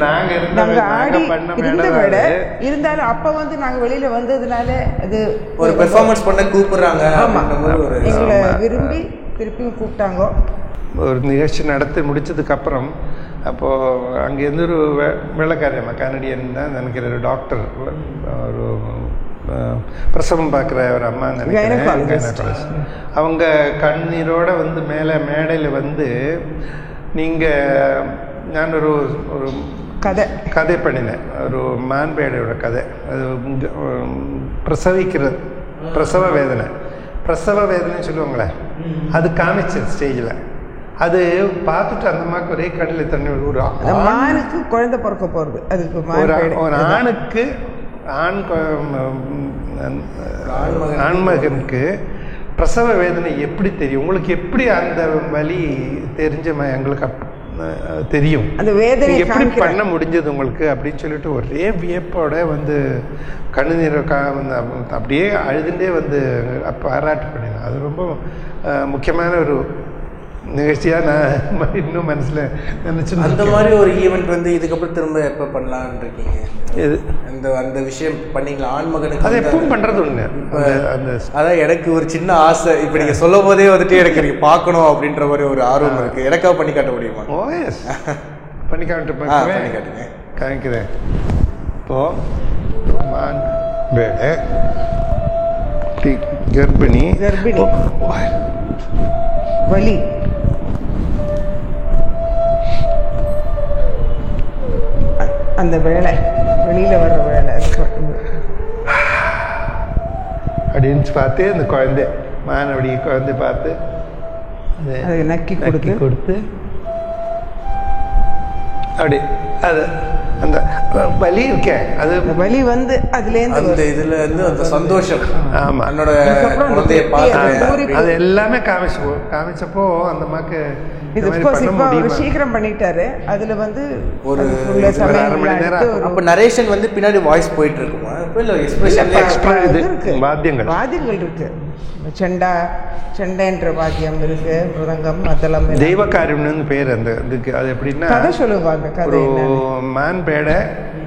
நாங்கள் ஆடி இருந்த மேடை இருந்தாலும் அப்போ வந்து நாங்கள் வெளியில் வந்ததுனால அது ஒரு பெர்ஃபார்மன்ஸ் பண்ண கூப்பிடுறாங்க. ஆமாம், எங்களை விரும்பி திருப்பியும் கூப்பிட்டாங்க. ஒரு நிகழ்ச்சி நடத்தி முடித்ததுக்கப்புறம் அப்போது அங்கேருந்து ஒரு வெள்ளைக்காரியம்மா, கனடியன் தான் நினைக்கிற ஒரு டாக்டர், ஒரு பிரசவம் பார்க்குற ஒரு அம்மா நினைக்கிறேன், அவங்க கண்ணீரோடு வந்து மேடையில் வந்து நான் ஒரு கதை பண்ணினேன். ஒரு மான்பேடையோட கதை. அது பிரசவ வேதனைன்னு சொல்லுவாங்களே, அது காமிச்சேன் ஸ்டேஜில். அது பார்த்துட்டு அந்த அம்மாவுக்கு ஒரே கடையில் தண்ணி, ஒரு ஆணுக்கு குழந்தை பிறக்க போகிறது, அதுக்கு ஒரு ஆணுக்கு ஆண்மகனுக்கு பிரசவ வேதனை எப்படி தெரியும், உங்களுக்கு எப்படி அந்த வலி தெரிஞ்ச எங்களுக்கு தெரியும், அந்த வேதனை எப்படி பண்ண முடிஞ்சது உங்களுக்கு அப்படின்னு சொல்லிட்டு ஒரே வியப்போட வந்து கண்ணீரை அப்படியே அழுதுண்டே வந்து பாராட்டு பண்ணினேன். அது ரொம்ப முக்கியமான ஒரு நிகழ்ச்சியாக நான் இன்னும் மனசில் நினச்சி. அந்த மாதிரி ஒரு ஈவெண்ட் வந்து இதுக்கப்புறம் திரும்ப எப்போ பண்ணலான்னு இருக்கீங்க? அந்த விஷயம் பண்ணீங்களா ஆண்மகனுக்கு? அது எப்பவும் பண்ணுறது ஒன்று. அதான் எனக்கு ஒரு சின்ன ஆசை. இப்போ நீங்கள் சொல்லும் போதே வந்துட்டு எனக்கு நீங்கள் பார்க்கணும் அப்படின்ற மாதிரி ஒரு ஆர்வம் இருக்குது. எனக்காக பண்ணி காட்ட முடியுமா? ஓஎஸ், பண்ணி காட்டுங்க, காமிக்கிறேன். இப்போது மான் பேடை கர்ப்பிணி வலி அந்த வேலை வெளியில் வர்ற வேலை அப்படின்னு பார்த்து அந்த குழந்தை மானபடி குழந்தை பார்த்து அதை நக்கி கொடுத்து அப்படி அது அந்த வலி இருக்கேன், அது வலி வந்து அதுலேருந்து அந்த இதுல இருந்து அந்த சந்தோஷம். ஆமாம், என்னோட குழந்தைய பார்த்து அது எல்லாமே காமிச்சப்போ அந்த அம்மாக்கு சீக்கிரம் பண்ணிட்டாரு. அதுல வந்து ஒரு 1/2 மணி நேரம். அப்ப நரேஷன் வந்து பின்னாடி வாய்ஸ் போயிட்டு இருக்குமா? இல்ல எக்ஸ்பிரஷன் வாத்தியங்கள் இருக்கு. செண்டைன்ற வாத்தியம் இருக்கு, மிருதங்கம், மத்தளம். தெய்வக்காரியம்னு பேர் அந்த இதுக்கு. அது எப்படின்னா கதை சொல்லுங்க. அந்த கதை ஒரு மேன் பேடை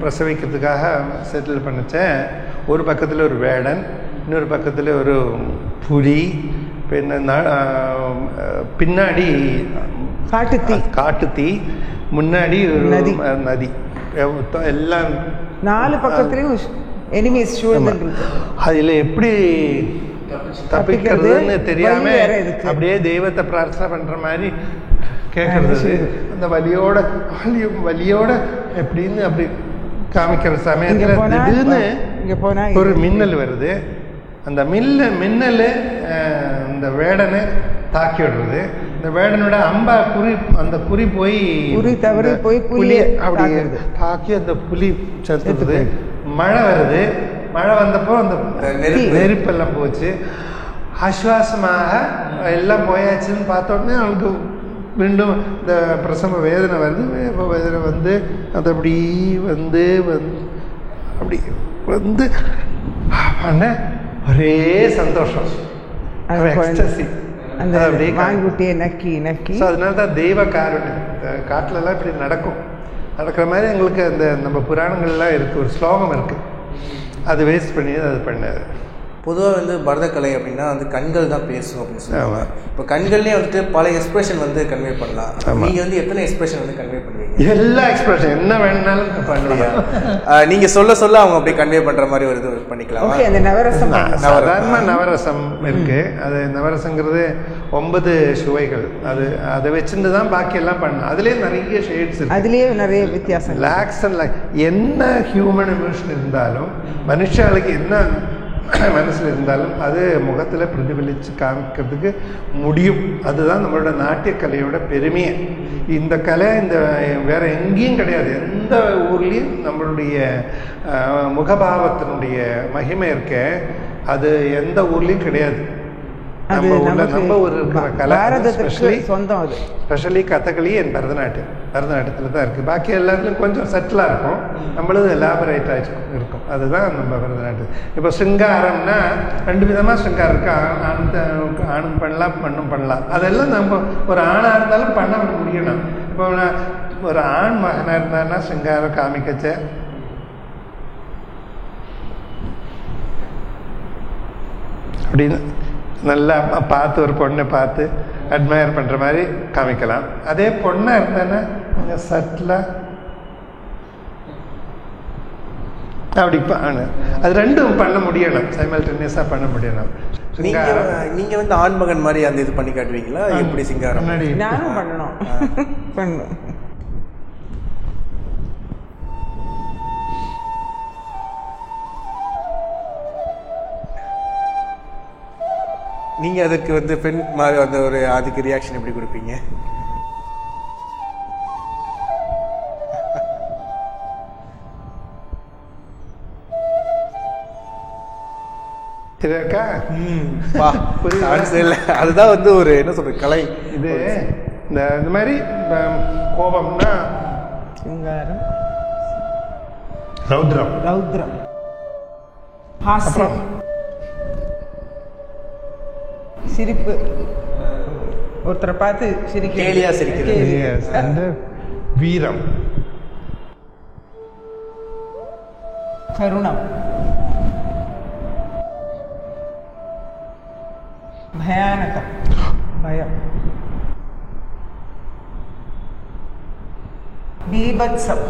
பிரசவிக்கிறதுக்காக செட்டில் பண்ணிச்சேன். ஒரு பக்கத்தில் ஒரு வேடன், இன்னொரு பக்கத்தில் ஒரு புலி, பின்னாடி காட்டுத்தீ, முன்னாடி ஒரு நதி, எல்லாம் 4 பக்கத்துலயும் எனிமீஸ் சூழ்ந்து. அதில் எப்படி தப்பிக்கிறதுன்னு தெரியாம அப்படியே தெய்வத்தை பிரார்த்தனை பண்ற மாதிரி கேட்கறது. அந்த வலியோட எப்படின்னு அப்படி காமிக்கிற சமயத்துல திடீர்னு ஒரு மின்னல் வருது. அந்த மின்னல் இந்த வேடனை தாக்கி விடுறது. இந்த வேடனோட அம்பா அந்த குறி போய் புலி அப்படி தாக்கி அந்த புலி செத்துடுது. மழை வருது. மழை வந்தப்போ அந்த நெருப்பெல்லாம் போச்சு. ஆஸ்வாசமாக எல்லாம் போயாச்சுன்னு பார்த்தோன்னே அவனுக்கு மீண்டும் இந்த பிரசவ வேதனை வருது. வேதனை வந்து அது அப்படி வந்து அப்படி வந்து பண்ண ஒரே சந்தோஷம், அதனால தான் தெய்வ காரணம். காட்டுலலாம் இப்படி நடக்கிற மாதிரி எங்களுக்கு அந்த நம்ம புராணங்கள்லாம் இருக்குது. ஒரு ஸ்லோகம் இருக்குது, அது வேஸ்ட் பண்ணி அது பண்ணாது. பொதுவாக வந்து பரதக்கலை அப்படின்னா வந்து கண்கள் தான் பேசும் அப்படின்னு சொல்லுவாங்க. இப்போ கண்கள்லேயே வந்துட்டு பல எக்ஸ்பிரஷன் வந்து கன்வே பண்ணலாம். நீங்கள் வந்து எத்தனை எக்ஸ்பிரஷன் வந்து கன்வே பண்ணுவீங்க? எல்லா எக்ஸ்பிரஷன் என்ன வேணுனாலும் பண்ணுவீங்க. நீங்கள் சொல்ல அவங்க அப்படியே கன்வே பண்ணுற மாதிரி ஒரு இது பண்ணிக்கலாம். அந்த நவரசம், சாதாரண நவரசம் இருக்கு. அது நவரசங்கிறது 9 சுவைகள். அதை வச்சுட்டு தான் பாக்கி எல்லாம் பண்ணணும். அதுலேயே நிறைய ஷேட்ஸ் இருக்கு, அதுலேயே நிறைய வித்தியாசம். லாக்ஸ் அண்ட் லாக் என்ன ஹியூமன் எமோஷன் இருந்தாலும், மனுஷாளுக்கு என்ன மனசில் இருந்தாலும் அது முகத்தில் பிரதிபலித்து காமிக்கிறதுக்கு முடியும். அதுதான் நம்மளோட நாட்டியக்கலையோட பெருமையை. இந்த கலை வேற எங்கேயும் கிடையாது. எந்த ஊர்லேயும் நம்மளுடைய முகபாவத்தினுடைய மகிமை இருக்க அது எந்த ஊர்லேயும் கிடையாது. நம்ம ஊர் இருக்கிற கலை ஸ்பெஷலி கதகளி அண்ட் பரதநாட்டியத்தில் தான் இருக்குது. பாக்கி எல்லாத்துலையும் கொஞ்சம் செட்டிலாக இருக்கும், நம்மளது எலாபரேட்டாக இருக்கும். அதுதான் நம்ம பரதநாட்டியம். இப்போ சிங்காரம்னா 2 விதமாக சிங்காரம் இருக்குது. ஆணும் பண்ணலாம், பெண்ணும் பண்ணலாம். அதெல்லாம் நம்ம ஒரு ஆணாக இருந்தாலும் பண்ண முடியணும். இப்போ ஒரு ஆண் மகனாக இருந்தான்னா சிங்காரம் காமிக்கச்ச அப்படின்னு நல்லா பார்த்து ஒரு பொண்ணை பார்த்து அட்மையர் பண்ணுற மாதிரி காமிக்கலாம். அதே பொண்ணாக இருந்தானே கொஞ்சம் சட்டிலாக அப்படி அது ரெண்டும் பண்ண முடியணும், சைமல்டேனியஸாக பண்ண முடியணும். நீங்க வந்து ஆண்மகன் மாதிரி அந்த இது பண்ணி காட்டுவீங்களா? எப்படி சிங்காரம் நானும் பண்ணணும் பண்ணும். நீங்கள் அதுக்கு வந்து பெண் மாதிரி அந்த அதுக்கு ரியாக்ஷன் எப்படி கொடுப்பீங்க? அதுதான் வந்து ஒரு என்ன சொல்றது கலை. இந்த மாதிரி கோபம்னா சிங்காரம், ரௌத்ரம், ஹாஸ்யம், சிரிப்பு, ஒருத்தரை பார்த்து சிரிக்கிறது, வீரம், கருணம், பயானகம், பயம், பீபத்சம்,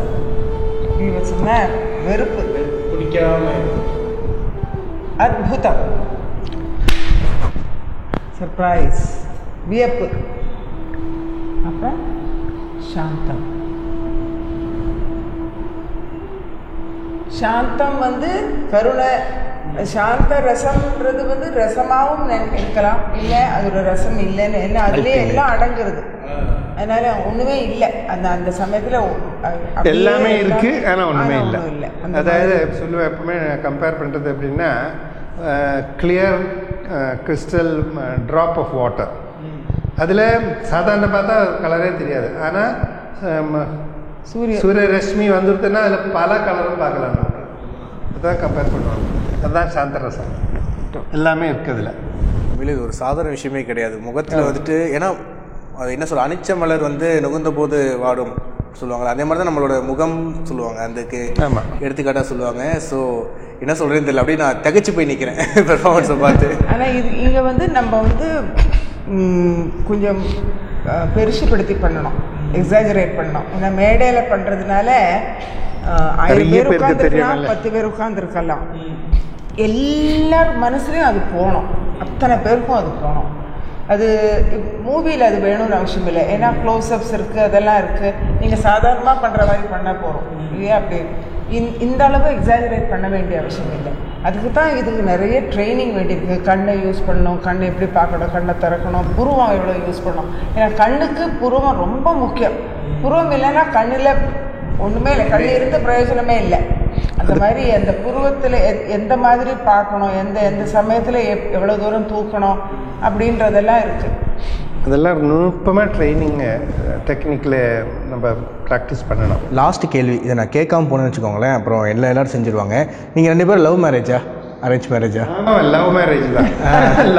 பீபத்சம்னா வெறுப்பு, பிடிக்காம, அத்புதம், சர்ப்ரைஸ், வியப்பு, அப்புறம் சாந்தம். சாந்தம் வந்து கருணை. சாந்த ரசம்ன்றது வந்து ரசமாகவும் இருக்கலாம், இல்லை அதோட ரசம் இல்லைன்னு, என்ன அதுலேயே எல்லாம் அடங்குறது. அதனால ஒண்ணுமே இல்லை அந்த சமயத்துல, எல்லாமே இருக்கு ஆனா ஒண்ணுமே இல்லை. அதாவது சொல்லுவேன், எப்பவுமே கம்பேர் பண்றது எப்படின்னா, clear crystal drop of water. அதில் சாதாரண பார்த்தா கலரே தெரியாது, ஆனால் சூரிய ரஷ்மி வந்துருதுன்னா அதில் பல கலரும் பார்க்கலாம். நமக்கு அதுதான் கம்பேர் பண்ணுவாங்க. அதுதான் சாந்த ரசம், எல்லாமே இருக்குது அதில். உண்மையிலே இது ஒரு சாதாரண விஷயமே கிடையாது. முகத்தில் வந்துட்டு ஏன்னா அது என்ன சொல்ல, அனிச்ச மலர் வந்து நுகர்ந்த போது வாடும் சொல்லுவாங்க, அதே மாதிரி தான் நம்மளோட முகம் சொல்லுவாங்க, அதுக்கு எடுத்துக்காட்டாக சொல்லுவாங்க. ஸோ என்ன சொல்கிறேன்னு தெரியல, அப்படியே நான் தகச்சு போய் நிற்கிறேன் பெர்ஃபார்மன்ஸை பார்த்து. ஆனால் இது இங்கே வந்து நம்ம வந்து கொஞ்சம் பெருசுப்படுத்தி பண்ணணும், எக்ஸாஜரேட் பண்ணணும். ஏன்னா மேடையில் பண்ணுறதுனால 1000 பேர் உட்காந்துருக்கலாம், 10 பேர் உட்காந்துருக்கலாம், எல்லார் மனசுலையும் அது போகணும், அத்தனை பேருக்கும் அது போகணும். அது மூவியில் அது வேணும்னு அவசியம் இல்லை. ஏன்னா க்ளோஸ்அப்ஸ் இருக்குது, அதெல்லாம் இருக்குது. நீங்கள் சாதாரணமாக பண்ணுற மாதிரி பண்ணால் போகிறோம் இல்லையா? அப்படி இந்த அளவு எக்ஸாஜரேட் பண்ண வேண்டிய அவசியம் இல்லை. அதுக்கு தான் இதுக்கு நிறைய ட்ரைனிங் வேண்டியிருக்கு. கண்ணை யூஸ் பண்ணணும், கண்ணை எப்படி பார்க்கணும், கண்ணை திறக்கணும், புருவம் எவ்வளோ யூஸ் பண்ணணும். ஏன்னா கண்ணுக்கு புருவம் ரொம்ப முக்கியம். புருவம் இல்லைன்னா கண்ணில் ஒன்றுமே இல்லை, கண் இருந்து பிரயோஜனமே இல்லை. அந்த மாதிரி அந்த புருவத்தில் எந்த மாதிரி பார்க்கணும், எந்த சமயத்தில் எவ்வளோ தூரம் தூக்கணும் அப்படின்றதெல்லாம் இருக்குது. அதெல்லாம் நுட்பமாக ட்ரைனிங்கு டெக்னிக்கில் நம்ம ப்ராக்டிஸ் பண்ணணும். லாஸ்ட் கேள்வி, இதை நான் கேட்காம போனேன்னு வச்சுக்கோங்களேன், அப்புறம் எல்லோரும் செஞ்சுருவாங்க. நீங்கள் 2 பேரும் லவ் மேரேஜா அரேஞ்ச் மேரேஜா? லவ் மேரேஜ் தான்.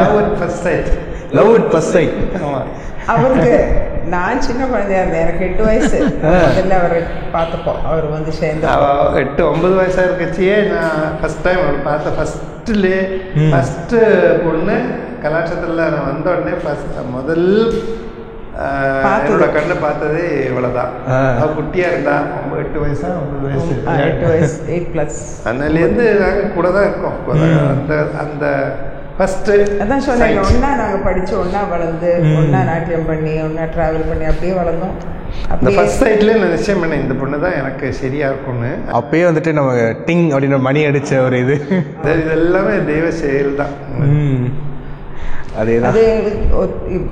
Love at first sight. Love at first sight. அவருக்கு நான் சின்ன குழந்தையா இருந்தேன், எனக்கு 8 வயசு. முதல்ல அவரை பார்த்தப்போம், அவர் வந்து சேர்ந்து 8-9 வயசாக இருக்கச்சியே நான் ஃபஸ்ட் டைம் அவர் பார்த்தேன். ஃபஸ்ட்டு பொண்ணு கலாட்சத்தில் நான் வந்த உடனே முதல் என்னோட கண்ணை பார்த்ததே இவ்வளோதான். அவள் குட்டியாக இருந்தா, 8 வயசா 9 வயசு 8+. அதனாலேருந்து நாங்கள் கூட தான் இருக்கோம். அந்த ஃபஸ்ட்டு அதான் சொன்னேன், ஒன்றா நாங்கள் படித்து, ஒன்றா வளர்ந்து, ஒன்றா நாட்டியம் பண்ணி, ஒன்றா ட்ராவல் பண்ணி அப்படியே வளர்ந்தோம். அந்த ஃபஸ்ட் சைட்லேயே நான் நிச்சயம் பண்ணேன், இந்த பொண்ணு தான் எனக்கு சரியாக இருக்கும்னு. அப்பயே வந்துட்டு நம்ம டிங் அப்படின்னு மணி அடித்த ஒரு இது எல்லாமே தெய்வ செயல் தான். அது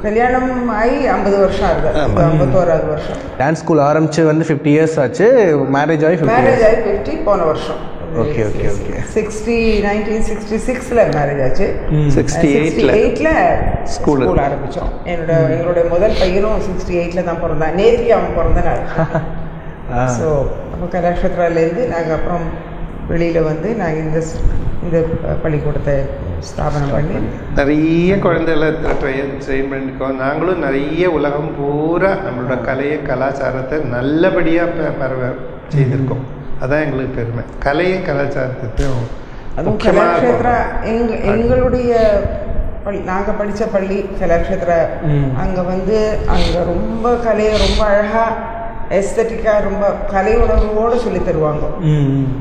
கல்யாணம் ஆகி 50 வருஷம் ஆகுது, 51வது வருஷம். டான்ஸ் ஸ்கூல் ஆரம்பிச்சு வந்து 50 years ஆச்சு. மேரேஜ் ஆகி 50 போன வருஷம். Okay okay okay. 1966 மேரேஜ் ஆச்சு. 68ல் ஸ்கூல் ஆரம்பித்தோம். எங்களுடைய முதல் பையனும் 68 தான் பிறந்தான். நேற்று அவன் பிறந்த நாள். ஸோ அப்போ கலாக்ஷேத்ராலேருந்து நாங்கள் அப்புறம் வெளியில் வந்து நாங்கள் இந்த பள்ளிக்கூடத்தை ஸ்தாபனம் பண்ணி நிறைய குழந்தைகளை ட்ரெயின் பண்ணிக்கோம். நாங்களும் நிறைய உலகம் பூரா நம்மளோட கலையை கலாச்சாரத்தை நல்லபடியாக பரவ செய்திருக்கோம். அதான் எங்களுக்கு பெருமை. கலையும் கலாச்சாரத்தையும் அதுவும் கலாக்ஷேத்ரா எங்களுடைய நாங்கள் படித்த பள்ளி கலாக்ஷேத்ரா. அங்கே வந்து அங்கே ரொம்ப கலையை ரொம்ப அழகாக எஸ்தட்டிக்காக ரொம்ப கலை உணர்வோடு சொல்லி தருவாங்க.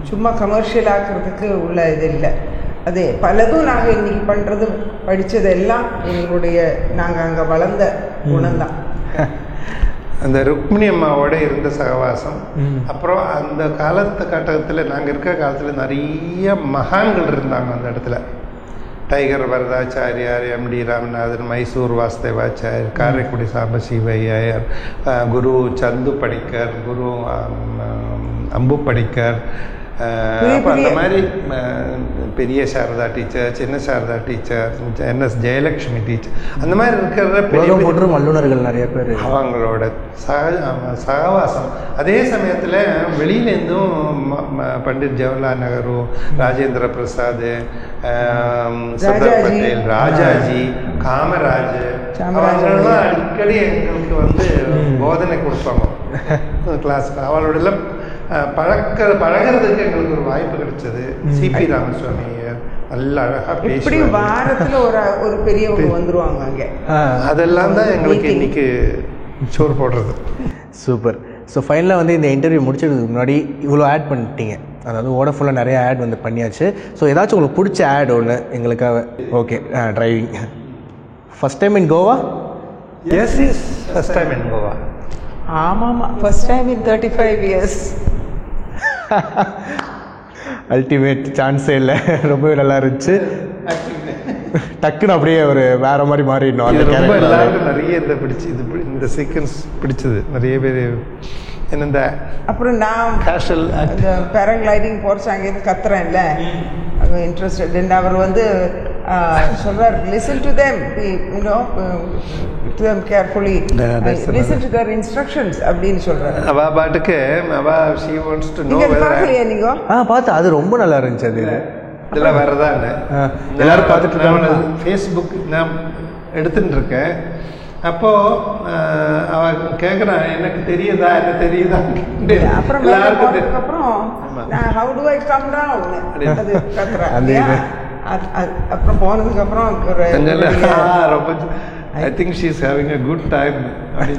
சும்மா கமர்ஷியல் ஆக்கிறதுக்கு உள்ள இது இல்லை. அது பலதும் நாங்கள் இன்றைக்கி பண்ணுறது படித்தது எல்லாம் எங்களுடைய நாங்கள் அங்கே வளர்ந்த குணம்தான். அந்த ருக்மிணி அம்மாவோட இருந்த சகவாசம், அப்புறம் அந்த காலகட்டத்தில் நாங்கள் இருக்கிற காலத்தில் நிறைய மகான்கள் இருந்தாங்க அந்த இடத்துல. டைகர் வரதாச்சாரியார், எம்டி ராமநாதன், மைசூர் வாசுதேவாச்சாரியர், காரைக்குடி சாம்பசிவையர், குரு சந்து படிக்கர், குரு அம்பு படிக்கர், அந்த மாதிரி பெரிய சாரதா டீச்சர், சின்ன Sharada teacher, NS Jayalakshmi teacher, அந்த மாதிரி இருக்கிற பெரிய வல்லுநர்கள் நிறைய பேர். அவங்களோட சகவாசம். அதே சமயத்தில் வெளியிலேருந்தும் பண்டிட் ஜவஹர்லால் நேரு, ராஜேந்திர பிரசாத், சர்தார் பட்டேல், ராஜாஜி, காமராஜ், அவங்களெல்லாம் அடிக்கடி எங்களுக்கு வந்து போதனை கொடுப்பாங்க கிளாஸ்க்கு. அவளோட எல்லாம் பழகிறதுக்கு எங்களுக்கு ஒரு வாய்ப்பு கிடைச்சது. சிபி ராமசுவாமி நல்ல அழகா பேசி வாரத்தில் ஒரு பெரியவங்க வந்துருவாங்க அங்கே. அதெல்லாம் தான் எங்களுக்கு இன்னைக்கு சோறு போடுறது. சூப்பர். ஸோ ஃபைனலாக வந்து இந்த இன்டர்வியூ முடிச்சதுக்கு முன்னாடி இவ்வளோ ஆட் பண்ணிட்டீங்க, அதாவது வோடஃபோனில் நிறைய ஆட் வந்து பண்ணியாச்சு. ஸோ ஏதாச்சும் உங்களுக்கு பிடிச்ச ஆட் ஒன்று எங்களுக்காக? Okay, driving. First time in Goa? Yes yes, first time in Goa. ஆமாம், first time in 35 years. Ultimate, சான்ஸே இல்லை. ரொம்பவே நல்லா இருந்துச்சு. டக்குன்னு அப்படியே ஒரு வேற மாதிரி மாறிடணும். ரொம்ப எல்லாருக்கும் நிறைய இந்த சீக்வன்ஸ் பிடிச்சது நிறைய பேர். என்னந்த அப்புறம் நான் கேஷுவல் இந்த பேராகிளைடிங் போகிறச்சு அங்கேருந்து கத்துறேன்ல, அது இன்ட்ரெஸ்டட். அவர் வந்து சொல்கிறார், listen to them, to them carefully, listen to their instructions அப்படின்னு சொல்கிறார். அவள் பாட்டுக்கு she wants to know. பார்க்கலையா நீங்கள்? பார்த்தா அது ரொம்ப நல்லா இருந்துச்சு. அது இதெல்லாம் வரதான்னு எல்லாரும் பார்த்துட்டு நான் ஃபேஸ்புக் நான் எடுத்துட்டு இருக்கேன். அப்போது அவன் கேட்குறான், எனக்கு தெரியுதா என்ன தெரியுதா. அப்புறம் how do I come down அது கத்துறேன். அப்புறம் போனதுக்கு அப்புறம் ரொம்ப I think she's having a good time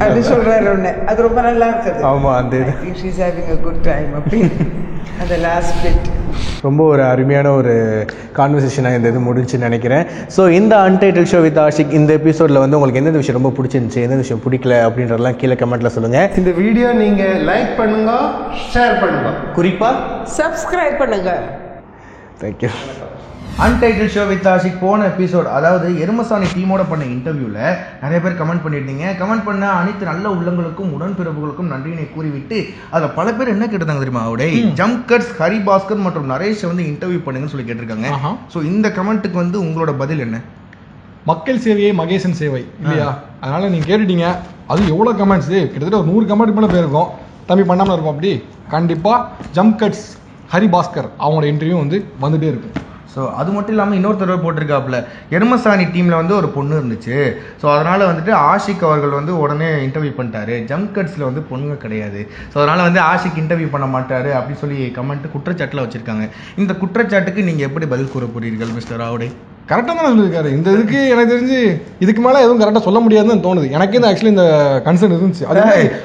அப்படி சொல்றாரு ஒண்ணு. அது ரொம்ப நல்லா இருக்குது. ஆமா, அந்த I think she's having a good time அப்படி அந்த லாஸ்ட் பிட் ரொம்ப ஒரு அருமையான ஒரு கான்வர்சேஷனாக இந்த இது முடிஞ்சுன்னு நினைக்கிறேன். ஸோ இந்த அன்டைட்டில் ஷோ வித் ஆஷிக் இந்த எபிசோடில் வந்து உங்களுக்கு எந்தெந்த விஷயம் ரொம்ப பிடிச்சிருந்துச்சு, எந்த விஷயம் பிடிக்கல அப்படின்றதெல்லாம் கீழே கமெண்ட்டில் சொல்லுங்கள். இந்த வீடியோ நீங்கள் லைக் பண்ணுங்க, ஷேர் பண்ணுங்க, குறிப்பாக சப்ஸ்கிரைப் பண்ணுங்க. Thank you. Untitled show with Ashiq போன எபிசோட், அதாவது எருமசாணி டீமோட பண்ண இன்டர்வியூவில் நிறைய பேர் கமெண்ட் பண்ணியிருந்தீங்க. கமெண்ட் பண்ண அனைத்து நல்ல உள்ளங்களுக்கும் உடன்பிறப்புகளுக்கும் நன்றியினை கூறிவிட்டு அதில் பல பேர் என்ன கேட்டிருந்தாங்க தெரியுமா, அவருடைய ஜம்ப் கட்ஸ், ஹரி பாஸ்கர் மற்றும் நரேஷை வந்து இன்டர்வியூ பண்ணுங்கன்னு சொல்லி கேட்டிருக்காங்க. ஸோ இந்த கமெண்ட்டுக்கு வந்து உங்களோட பதில் என்ன? மக்கள் சேவையை மகேசன் சேவை இல்லையா, அதனால நீங்கள் கேட்டுட்டீங்க. அது எவ்வளோ கமெண்ட்ஸ், கிட்டத்தட்ட ஒரு 100 கமெண்ட் மேலே போயிருக்கோம். தம்பி பண்ணாமல் இருக்கும். அப்படி கண்டிப்பாக ஜம்ப் கட்ஸ் ஹரி பாஸ்கர் அவங்களோட இன்டர்வியூ வந்து வந்துகிட்டே இருக்கும். ஸோ அது மட்டும் இல்லாமல் இன்னொரு தடவை போட்டிருக்காப்புல, எருமசாணி டீமில் வந்து ஒரு பொண்ணு இருந்துச்சு. ஸோ அதனால் வந்துட்டு ஆஷிக் அவர்கள் வந்து உடனே இன்டர்வியூ பண்ணிட்டாரு. ஜம்ப் கட்ஸில் வந்து பொண்ணுங்க கிடையாது, ஸோ அதனால் வந்து ஆஷிக் இன்டர்வியூ பண்ண மாட்டார் அப்படின்னு சொல்லி கமெண்ட் குற்றச்சாட்டில் வச்சுருக்காங்க. இந்த குற்றச்சாட்டுக்கு நீங்கள் எப்படி பதில் கூற போறீர்கள் மிஸ்டர் ராவுடே? கரெக்டாக தான் சொல்லியிருக்காரு. இந்த இதுக்கு எனக்கு தெரிஞ்சு இதுக்கு மேலே எதுவும் கரெக்டாக சொல்ல முடியாதுன்னு தோணுது. எனக்கு இந்த ஆக்சுவலி இந்த கன்சர்ன் இருந்துச்சு.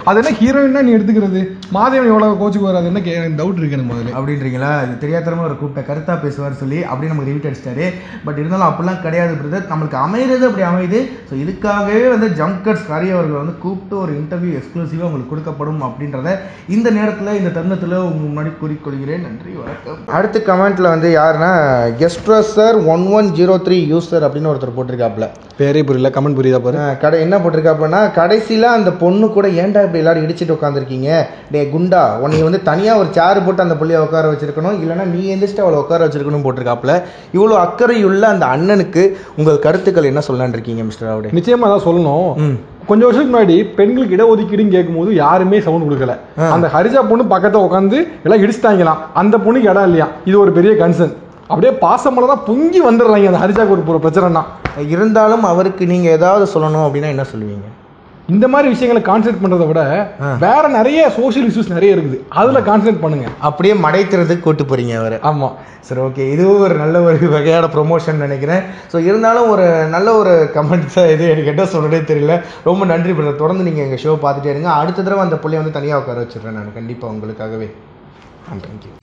அது என்ன ஹீரோயின்னா நீ எடுத்துக்கிறது, மாதவன் எவ்வளோ கோச்சுக்கு வராது என்ன டவுட் இருக்கு எனக்கு முதல்ல அப்படின்றீங்களா? அது தெரியாதரமாக ஒரு கூப்பிட்ட கருத்தாக பேசுவார் சொல்லி அப்படி நமக்கு ரிவீட் அடிச்சிட்டாரு. பட் இருந்தாலும் அப்படிலாம் கிடையாது பிரதர், நம்மளுக்கு அமைகிறது அப்படி அமையுது. ஸோ இதுக்காகவே வந்து ஜம்ப் கட்ஸ் ஹரி அவர்கள் வந்து கூப்பிட்டு ஒரு இன்டர்வியூ எக்ஸ்க்ளூசிவாக உங்களுக்கு கொடுக்கப்படும் அப்படின்றத இந்த நேரத்தில் இந்த தருணத்தில் உங்களுக்கு முன்னாடி கூறிக்கொள்கிறேன். நன்றி, வணக்கம். அடுத்த கமெண்ட்டில் வந்து யாருன்னா கெஸ்ட்ரஸர் 1103 யூசர் அப்படின்னு ஒருத்தர் போட்டிருக்காப்புல. பேரே புரியல, கமெண்ட் புரியுதா பாரு. என்ன போட்டிருக்காப்புனா, கடைசியில் அந்த பொண்ணு கூட ஏன்டா இப்படி எல்லாரும் இடிச்சிட்டு உட்காந்துருக்கீங்க, டே குண்டா, உன்னை வந்து தனியாக ஒரு சேர் போட்டு அந்த புள்ளியை உட்கார வச்சிருக்கணும், இல்லைன்னா நீ எந்திரிச்சிட்டு அவளை உட்கார வச்சிருக்கணும் போட்டிருக்காப்புல. இவ்வளோ அக்கறையுள்ள அந்த அண்ணனுக்கு உங்கள் கருத்துக்கள் என்ன சொல்லலான்னு இருக்கீங்க மிஸ்டர் ராவுடே? நிச்சயமா தான் சொல்லணும். கொஞ்சம் வருஷத்துக்கு முன்னாடி பெண்களுக்கு இடஒதுக்கீடுன்னு கேட்கும்போது யாருமே சவுண்ட் கொடுக்கல. அந்த ஹரிஜா பொண்ணு பக்கத்தில் உட்காந்து எல்லாம் இடிச்சுட்டாங்களாம். அந்த பொண்ணுக்கு இடம் இல்லையா, இது ஒரு பெரிய கன்சர்ன். அப்படியே பாசமலை தான் பொங்கி வந்துடுறாங்க அந்த ஹரிஜாக்கு ஒரு பிரச்சனைனா. இருந்தாலும் அவருக்கு நீங்கள் ஏதாவது சொல்லணும் அப்படின்னா என்ன சொல்லுவீங்க? இந்த மாதிரி விஷயங்களை கான்சென்ட்ரேட் பண்ணுறதை விட வேற நிறைய சோஷியல் இஷ்யூஸ் நிறைய இருக்குது, அதில் கான்சென்ட்ரேட் பண்ணுங்க. அப்படியே மடைக்கிறதுக்கு கூட்டு போறீங்க அவர். ஆமாம், சரி, ஓகே. இதுவும் ஒரு நல்ல ஒரு வகையான ப்ரொமோஷன் நினைக்கிறேன். ஸோ இருந்தாலும் ஒரு நல்ல ஒரு கமெண்ட் தான் இது, எனக்கு என்ன சொல்கிறதே தெரியல. ரொம்ப நன்றி பிரதர். தொடர்ந்து நீங்கள் எங்கள் ஷோ பார்த்துட்டே இருங்க. அடுத்த தடவை அந்த பிள்ளைய வந்து தனியாக உட்கார வச்சுடுறேன் நான் கண்டிப்பாக உங்களுக்காகவே. தேங்க்யூ.